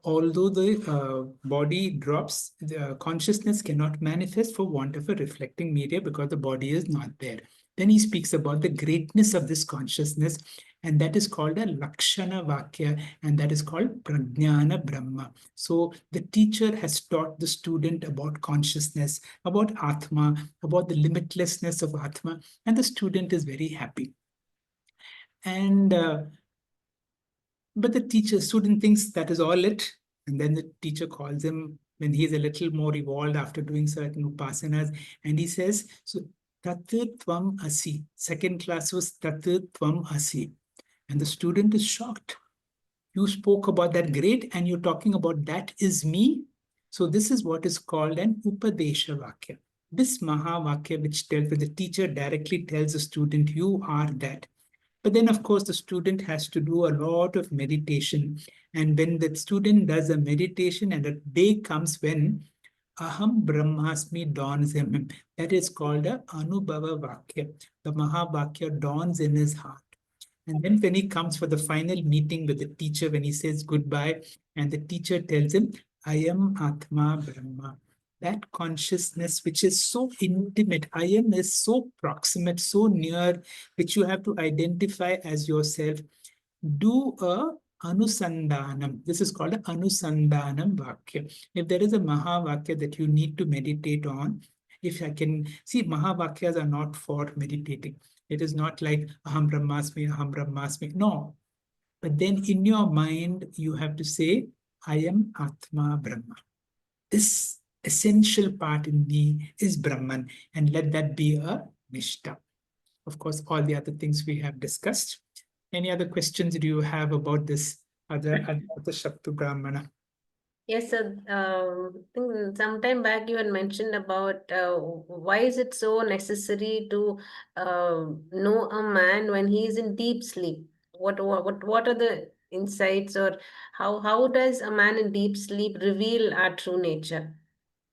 although the body drops, the consciousness cannot manifest for want of a reflecting media because the body is not there. Then he speaks about the greatness of this consciousness, and that is called a Lakshana Vakya, and that is called Prajnana Brahma. So the teacher has taught the student about consciousness, about Atma, about the limitlessness of Atma, and the student is very happy. And but the student thinks that is all it, and then the teacher calls him when he is a little more evolved after doing certain upasanas, and he says, so Tat Tvam Asi. Second class was Tat Tvam Asi. And the student is shocked. You spoke about that great, and you're talking about that is me. So this is what is called an Upadesha Vakya. This Mahavakya, which tells the teacher directly tells the student, you are that. But then, of course, the student has to do a lot of meditation. And when the student does a meditation, and a day comes when Aham Brahmasmi dawns in him, that is called a Anubhava Vakya. The Mahavakya dawns in his heart. And then when he comes for the final meeting with the teacher, when he says goodbye, and the teacher tells him, I am Atma Brahma. That consciousness, which is so intimate, I am is so proximate, so near, which you have to identify as yourself. Do a Anusandhanam. This is called a Anusandhanam Vakya. If there is a Mahavakya that you need to meditate on, if I can see, Mahavakyas are not for meditating. It is not like Aham Brahmasmi, Aham Brahmasmi. No. But then in your mind, you have to say, I am Atma Brahma. This essential part in me is Brahman, and let that be a Nishta. Of course, all the other things we have discussed. Any other questions do you have about this other Shaktu Brahmana? Yes, sir. I think sometime back you had mentioned about why is it so necessary to know a man when he is in deep sleep? What are the insights, or how does a man in deep sleep reveal our true nature?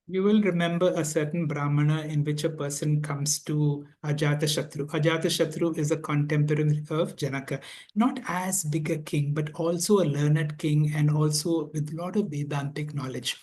You will remember a certain Brahmana in which a person comes to Ajatashatru. Ajatashatru is a contemporary of Janaka, not as big a king, but also a learned king and also with a lot of Vedantic knowledge.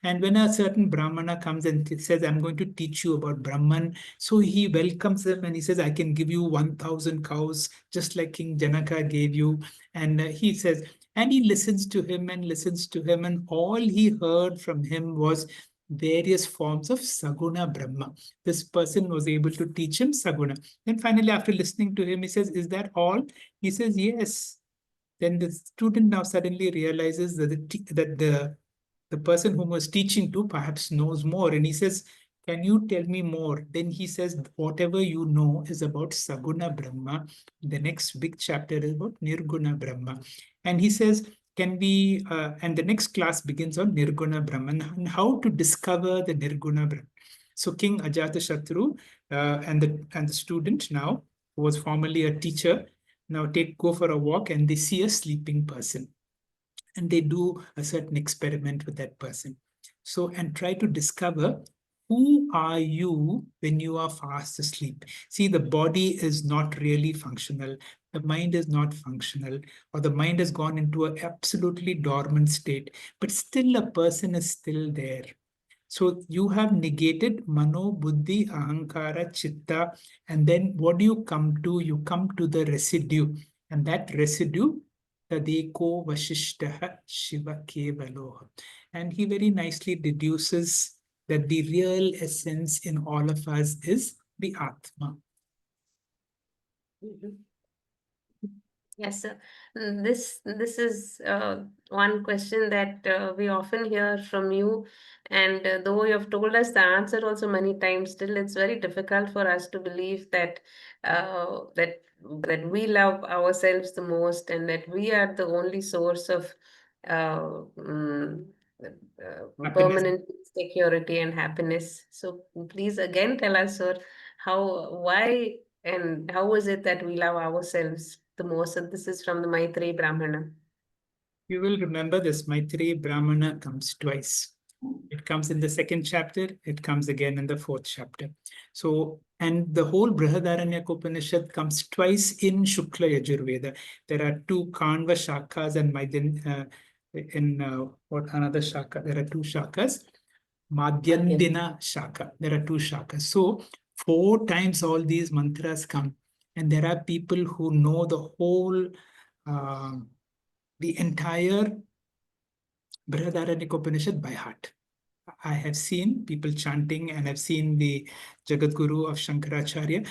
And when a certain Brahmana comes and says, I'm going to teach you about Brahman, so he welcomes him and he says, I can give you 1,000 cows, just like King Janaka gave you. And he says, and he listens to him and listens to him, and all he heard from him was various forms of Saguna Brahma. This person was able to teach him Saguna. Then finally, after listening to him, he says, is that all? He says, yes. Then the student now suddenly realizes that the person whom was teaching to perhaps knows more. And he says, can you tell me more? Then he says, whatever you know is about Saguna Brahma. The next big chapter is about Nirguna Brahma. And he says, can we, and the next class begins on Nirguna Brahman and how to discover the Nirguna Brahman. So King Ajatashatru and the student now, who was formerly a teacher, now go for a walk and they see a sleeping person. And they do a certain experiment with that person. So, and try to discover who are you when you are fast asleep. See, the body is not really functional. The mind is not functional, or the mind has gone into an absolutely dormant state, but still a person is still there. So you have negated mano, buddhi, ahankara, chitta, and then what do you come to? You come to the residue, and that residue, tadeko vashishtaha shiva kevaloha. And he very nicely deduces that the real essence in all of us is the Atma. Mhm. Yes, sir. This is one question that we often hear from you, and though you have told us the answer also many times, still it's very difficult for us to believe that that we love ourselves the most, and that we are the only source of uh, mm, Happiness. permanent security and happiness. So please again tell us, sir, why and how is it that we love ourselves the most? And this is from the Maitreyi Brahmana. You will remember this Maitreyi Brahmana comes twice. It comes in the second chapter, it comes again in the fourth chapter. So, and the whole Brihadaranyaka Upanishad comes twice in Shukla Yajurveda. There are two Kanva shakas and what another shaka? There are two shakas. Madhyandina shaka. There are two shakas. So, 4 times all these mantras come. And there are people who know the entire Brihadaranyaka Upanishad by heart. I have seen people chanting, and I've seen the Jagat Guru of Shankaracharya,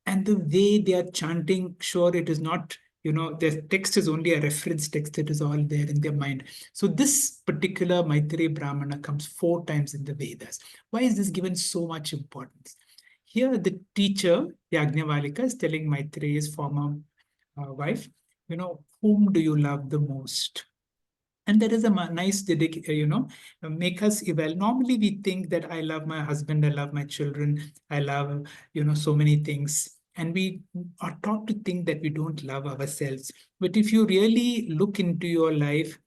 and the way they are chanting, sure, it is not, the text is only a reference text that is all there in their mind. So this particular Maitreya Brahmana comes 4 times in the Vedas. Why is this given so much importance? Here, the teacher, Yajnavalika, is telling Maitreya's former wife, whom do you love the most? And there is a nice make us evaluate. Normally we think that I love my husband, I love my children, I love, so many things. And we are taught to think that we don't love ourselves. But if you really look into your life,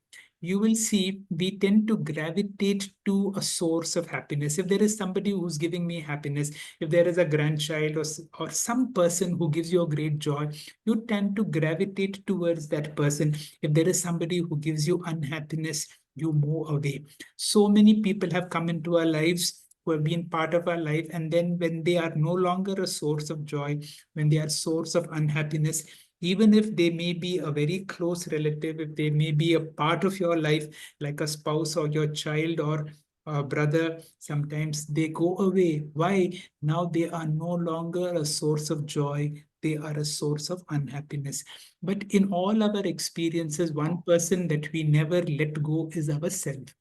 you will see we tend to gravitate to a source of happiness. If there is somebody who's giving me happiness, if there is a grandchild or some person who gives you a great joy, you tend to gravitate towards that person. If there is somebody who gives you unhappiness, you move away. So many people have come into our lives who have been part of our life, and then when they are no longer a source of joy, when they are a source of unhappiness, even if they may be a very close relative, if they may be a part of your life, like a spouse or your child or a brother, sometimes they go away. Why? Now they are no longer a source of joy, they are a source of unhappiness. But in all our experiences, one person that we never let go is ourselves.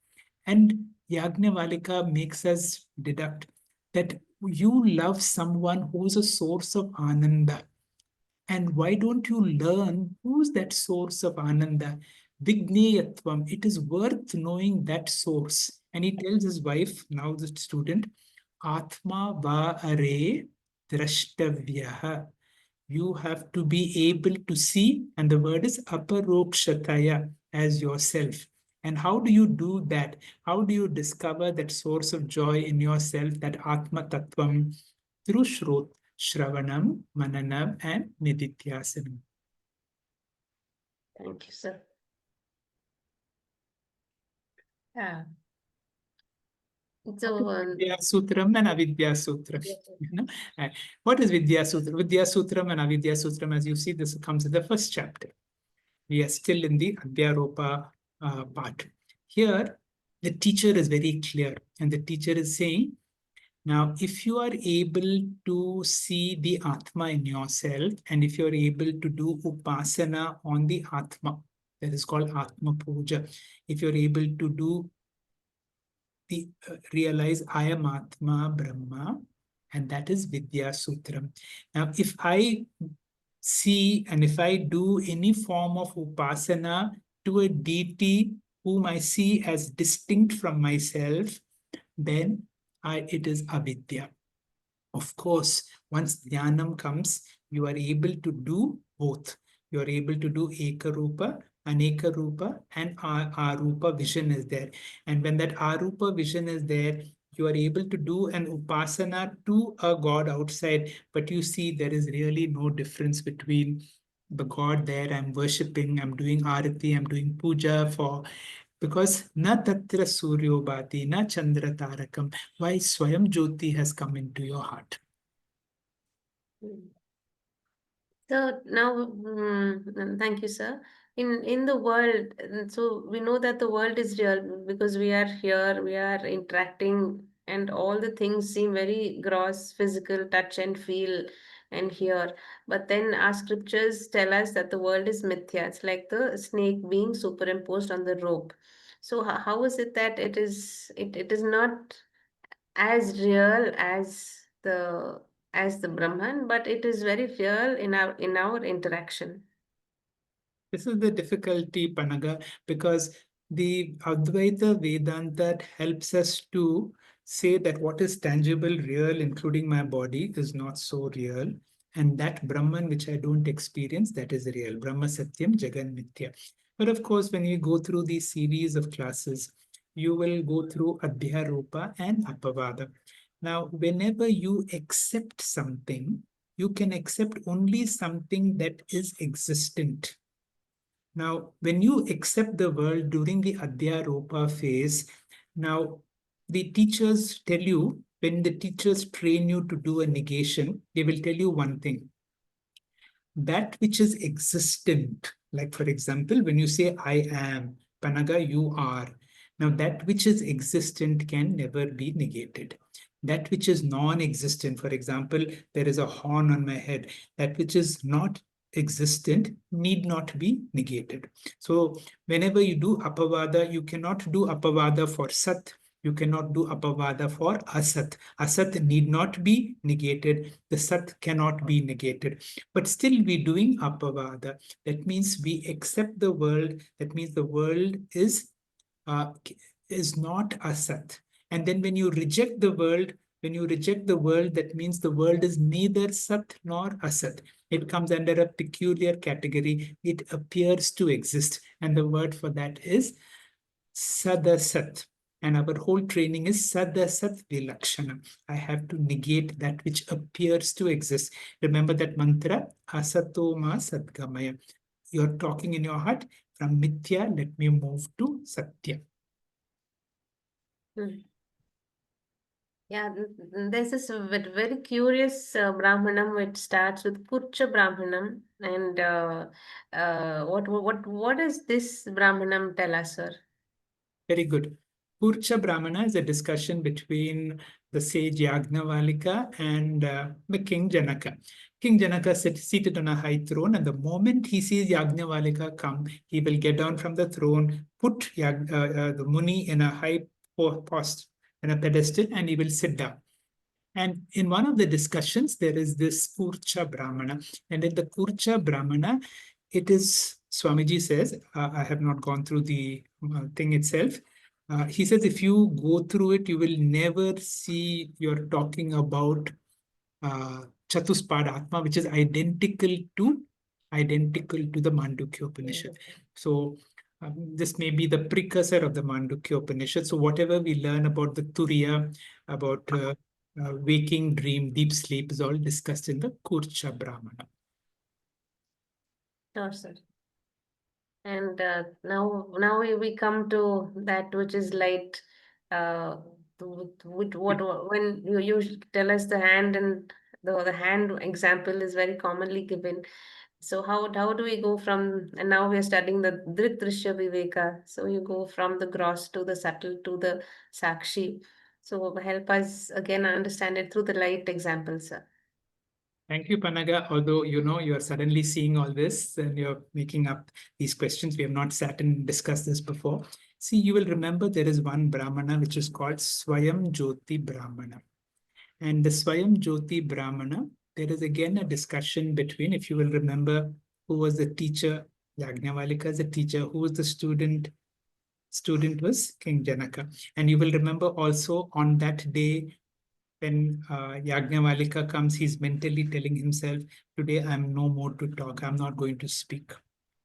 And Yajnavalika makes us deduct that you love someone who's a source of ananda. And why don't you learn who's that source of ananda? Vigneyatvam. It is worth knowing that source. And he tells his wife, now the student, Atma va are drashtavyaha. You have to be able to see, and the word is aparokshataya, as yourself. And how do you do that? How do you discover that source of joy in yourself, that Atma Tattvam? Through Shrot, Shravanam, Mananam, and Nidityasanam. Thank you, sir. Yeah. So, Vidya Sutram and Avidya Sutram. What is Vidya Sutram? Vidya Sutram and Avidya Sutram, as you see, this comes in the first chapter. We are still in the Adyaropa part. Here, the teacher is very clear, and the teacher is saying, now, if you are able to see the Atma in yourself, and if you're able to do upasana on the Atma, that is called Atma Puja, if you're able to do realize I am Atma Brahma, and that is Vidya Sutram. Now, if I see and if I do any form of upasana to a deity whom I see as distinct from myself, then it is avidya. Of course, once jnanam comes, you are able to do both. You are able to do ekarupa, aneka rupa, and arupa vision is there. And when that arupa vision is there, you are able to do an upasana to a god outside, but you see there is really no difference between the god there I'm worshipping, I'm doing arati, I'm doing puja for, because na tatra suryo bhati, na chandra tarakam. Why? Swayam Jyoti has come into your heart. so now, thank you, sir. In the world, so we know that the world is real because we are here, we are interacting, and all the things seem very gross, physical, touch and feel and hear. But then our scriptures tell us that the world is mithya. It's like the snake being superimposed on the rope. So how is it that it is not as real as the Brahman, but it is very real in our interaction. This is the difficulty, Panaga, because the Advaita Vedanta helps us to say that what is tangible, real, including my body, is not so real. And that Brahman, which I don't experience, that is real. Brahma Satyam Jagan Mithya. But of course, when you go through these series of classes, you will go through Adyaropa and Apavada. Now, whenever you accept something, you can accept only something that is existent. Now, when you accept the world during the Adyaropa phase, now the teachers tell you when the teachers train you to do a negation, they will tell you one thing: that which is existent. Like, for example, when you say, I am, Panaga, you are. Now, that which is existent can never be negated. That which is non existent, for example, there is a horn on my head, that which is not existent need not be negated. So, whenever you do Apavada, you cannot do Apavada for Sat, you cannot do Apavada for Asat. Asat need not be negated, the Sat cannot be negated. But still we're doing Apavada. That means we accept the world. That means the world uh, is not Asat. And then when you reject the world, that means the world is neither Sat nor Asat. It comes under a peculiar category. It appears to exist. And the word for that is Sadasat. And our whole training is Sadasat Vilakshana. I have to negate that which appears to exist. Remember that mantra, Asato Ma Sadgamaya. You're talking in your heart, from Mithya, let me move to Satya. Hmm. Yeah, there's this very curious Brahmanam which starts with Kurcha Brahmanam. And what does this Brahmanam tell us, sir? Very good. Purcha Brahmana is a discussion between the sage Yagnavalika and the King Janaka. King Janaka seated on a high throne, and the moment he sees Yagnavalika come, he will get down from the throne, put the Muni in a high post, in a pedestal, and he will sit down. And in one of the discussions, there is this Kurcha Brahmana. And in the Kurcha Brahmana, it is, Swamiji says, I have not gone through the thing itself. He says, if you go through it, you will never see you're talking about Chatuspad Atma, which is identical to the Mandukya Upanishad. So this may be the precursor of the Mandukya Upanishad. So whatever we learn about the Turiya, about waking, dream, deep sleep is all discussed in the Kurcha Brahmana. Sure, sir. And now we come to that which is light. When you tell us the hand, and the hand example is very commonly given. So how do we go from, and now we are studying the Drik Drishya Viveka. So you go from the gross to the subtle to the Sakshi. So help us again understand it through the light example, sir. Thank you, Panaga. Although you are suddenly seeing all this and you're making up these questions, we have not sat and discussed this before. See, you will remember there is one Brahmana which is called Swayam Jyoti Brahmana. And the Swayam Jyoti Brahmana, there is again a discussion between, if you will remember, who was the teacher. Yagnavalika is the teacher. Who was the student? Student was King Janaka. And you will remember also on that day, when Yagnavalika comes, he's mentally telling himself, today I'm no more to talk, I'm not going to speak.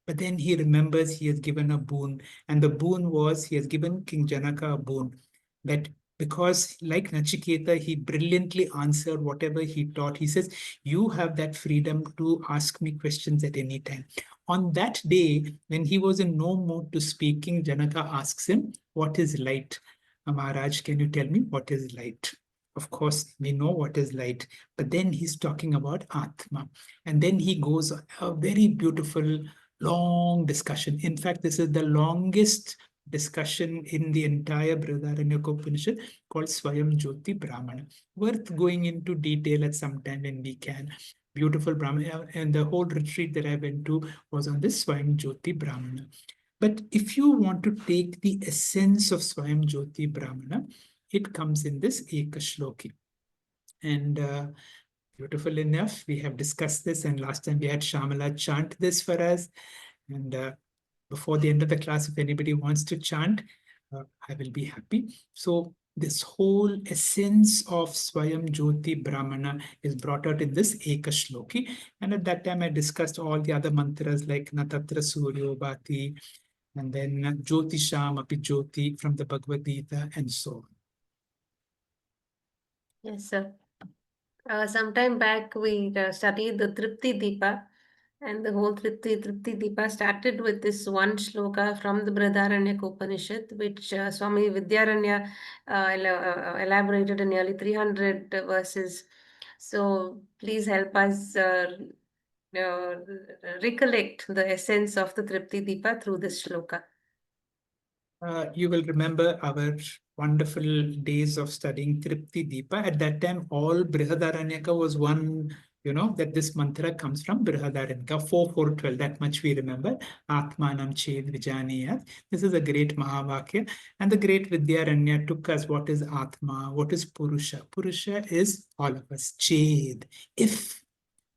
But then he remembers he has given a boon, and the boon was he has given King Janaka a boon, that because like Nachiketa, he brilliantly answered whatever he taught. He says, you have that freedom to ask me questions at any time. On that day, when he was in no mood to speak, King Janaka asks him, what is light? Maharaj, can you tell me what is light? Of course, we know what is light, but then he's talking about Atma. And then he goes a very beautiful, long discussion. In fact, this is the longest discussion in the entire Brihadaranyaka Upanishad, called Swayam Jyoti Brahmana. Worth going into detail at some time when we can. Beautiful Brahmana. And the whole retreat that I went to was on this Swayam Jyoti Brahmana. But if you want to take the essence of Swayam Jyoti Brahmana, it comes in this Ekashloki. And beautiful enough, we have discussed this, and last time we had Shamala chant this for us. And before the end of the class, if anybody wants to chant, I will be happy. So this whole essence of Swayam Jyoti Brahmana is brought out in this Ekashloki. And at that time, I discussed all the other mantras like Natatra Suryo Bhati, and then Jyotisham Api Jyoti from the Bhagavad Gita, and so on. Yes, sir. Sometime back we studied the Tripti Deepa, And the whole Tripti Deepa started with this one shloka from the Brihadaranyaka Upanishad, which Swami Vidyaranya elaborated in nearly 300 verses. So please help us uh, recollect the essence of the Tripti Deepa through this shloka. You will remember our wonderful days of studying Tripti Deepa. At that time, all Brihadaranyaka was one, that this mantra comes from Brihadaranyaka, 4:4:12. That much we remember. Atmanam Ched Vijaniyat. This is a great Mahavakya. And the great Vidyaranya took us what is Atma, what is Purusha. Purusha is all of us. Ched. If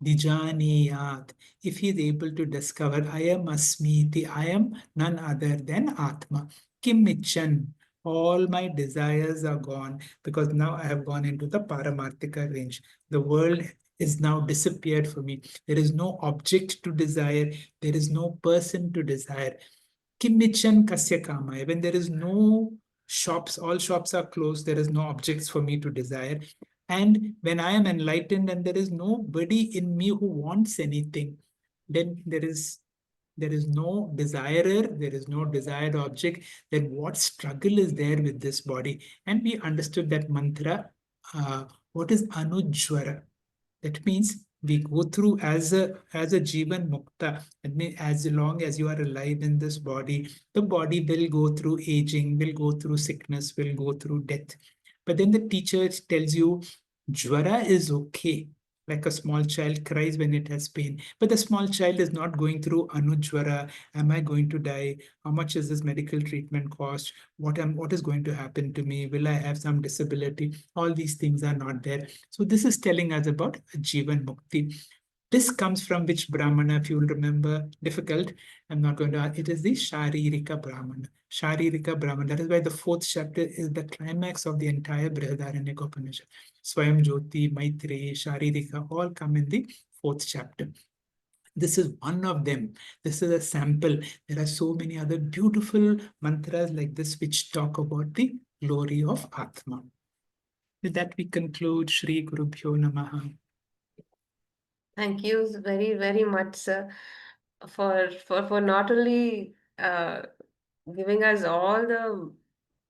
Vijaniyat, if he is able to discover I am Asmiti, I am none other than Atma. Kim Ichan, all my desires are gone because now I have gone into the Paramarthika range. The world is now disappeared for me. There is no object to desire. There is no person to desire. Kimichan kasya kamaya. When there is no shops, all shops are closed, there is no objects for me to desire. And when I am enlightened and there is nobody in me who wants anything, then there is no desirer, there is no desired object, then what struggle is there with this body? And we understood that mantra, what is anujwara? That means we go through as a Jivan Mukta. That means as long as you are alive in this body, the body will go through aging, will go through sickness, will go through death. But then the teacher tells you, Jwara is okay. Like a small child cries when it has pain. But the small child is not going through Anujwara. Am I going to die? How much is this medical treatment cost? What is going to happen to me? Will I have some disability? All these things are not there. So this is telling us about Jivan Mukti. This comes from which Brahmana, if you will remember, difficult. I'm not going to, it is the Sharirika Brahmana. Sharirika Brahmana. That is why the fourth chapter is the climax of the entire Brihadaranyaka Upanishad. Swayam Jyoti, Maitreyi, Sharirika, all come in the fourth chapter. This is one of them. This is a sample. There are so many other beautiful mantras like this which talk about the glory of Atma. With that, we conclude Shri Guru Bhyo Namaha. Thank you very, very much, sir, for not only giving us all the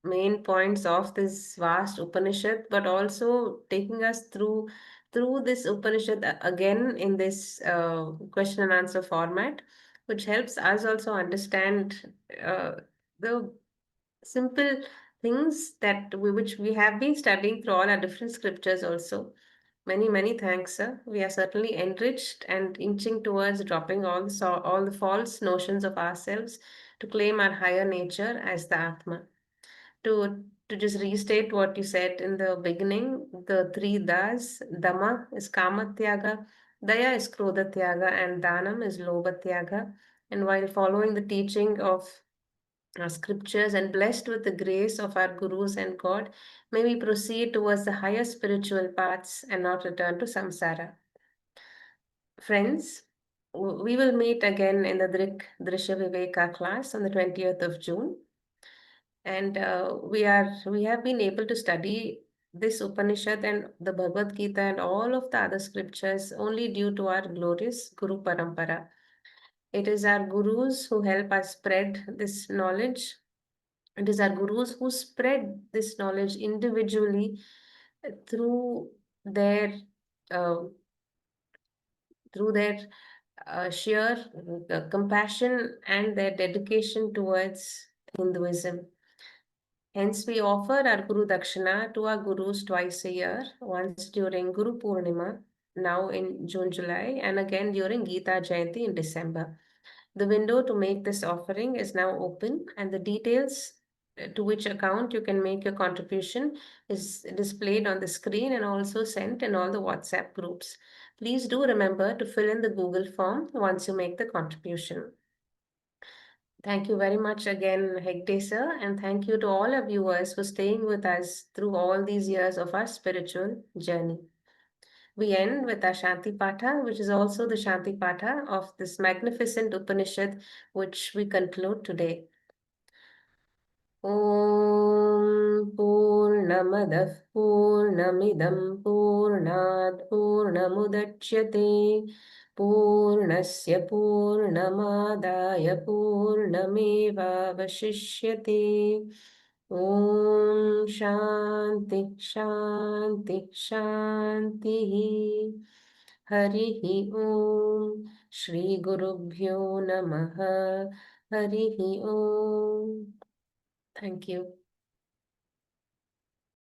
main points of this vast Upanishad, but also taking us through this Upanishad again in this question and answer format, which helps us also understand the simple things which we have been studying through all our different scriptures also. Many, many thanks, sir. We are certainly enriched and inching towards dropping all the false notions of ourselves to claim our higher nature as the Atma. To just restate what you said in the beginning, the three das, Dama is Kama Tyaga, Daya is Krodha Tyaga, and Danam is Lobha Tyaga. And while following the teaching of our scriptures and blessed with the grace of our gurus and God, may we proceed towards the higher spiritual paths and not return to samsara. Friends, we will meet again in the Drishya Viveka class on the 20th of June. And we have been able to study this Upanishad and the Bhagavad Gita and all of the other scriptures only due to our glorious Guru Parampara. It is our gurus who help us spread this knowledge. It is our gurus who spread this knowledge individually through their uh, sheer compassion and their dedication towards Hinduism. Hence, we offer our Guru Dakshina to our gurus twice a year, once during Guru Purnima, now in June, July, and again during Gita Jayanti in December. The window to make this offering is now open, and the details to which account you can make your contribution is displayed on the screen and also sent in all the WhatsApp groups. Please do remember to fill in the Google form once you make the contribution. Thank you very much again, Hegde sir, and thank you to all our viewers for staying with us through all these years of our spiritual journey. We end with our Shantipatha, which is also the Shantipatha of this magnificent Upanishad, which we conclude today. Om Purnamadah Purnamidam Purnat Purnamudachyate पूर्णस्य पूर्णमादाय पूर्णमेवावशिष्यते। ॐ शान्ति शान्ति शान्तिः। हरिः ॐ श्रीगुरुभ्यो नमः। हरिः ॐ। Thank you.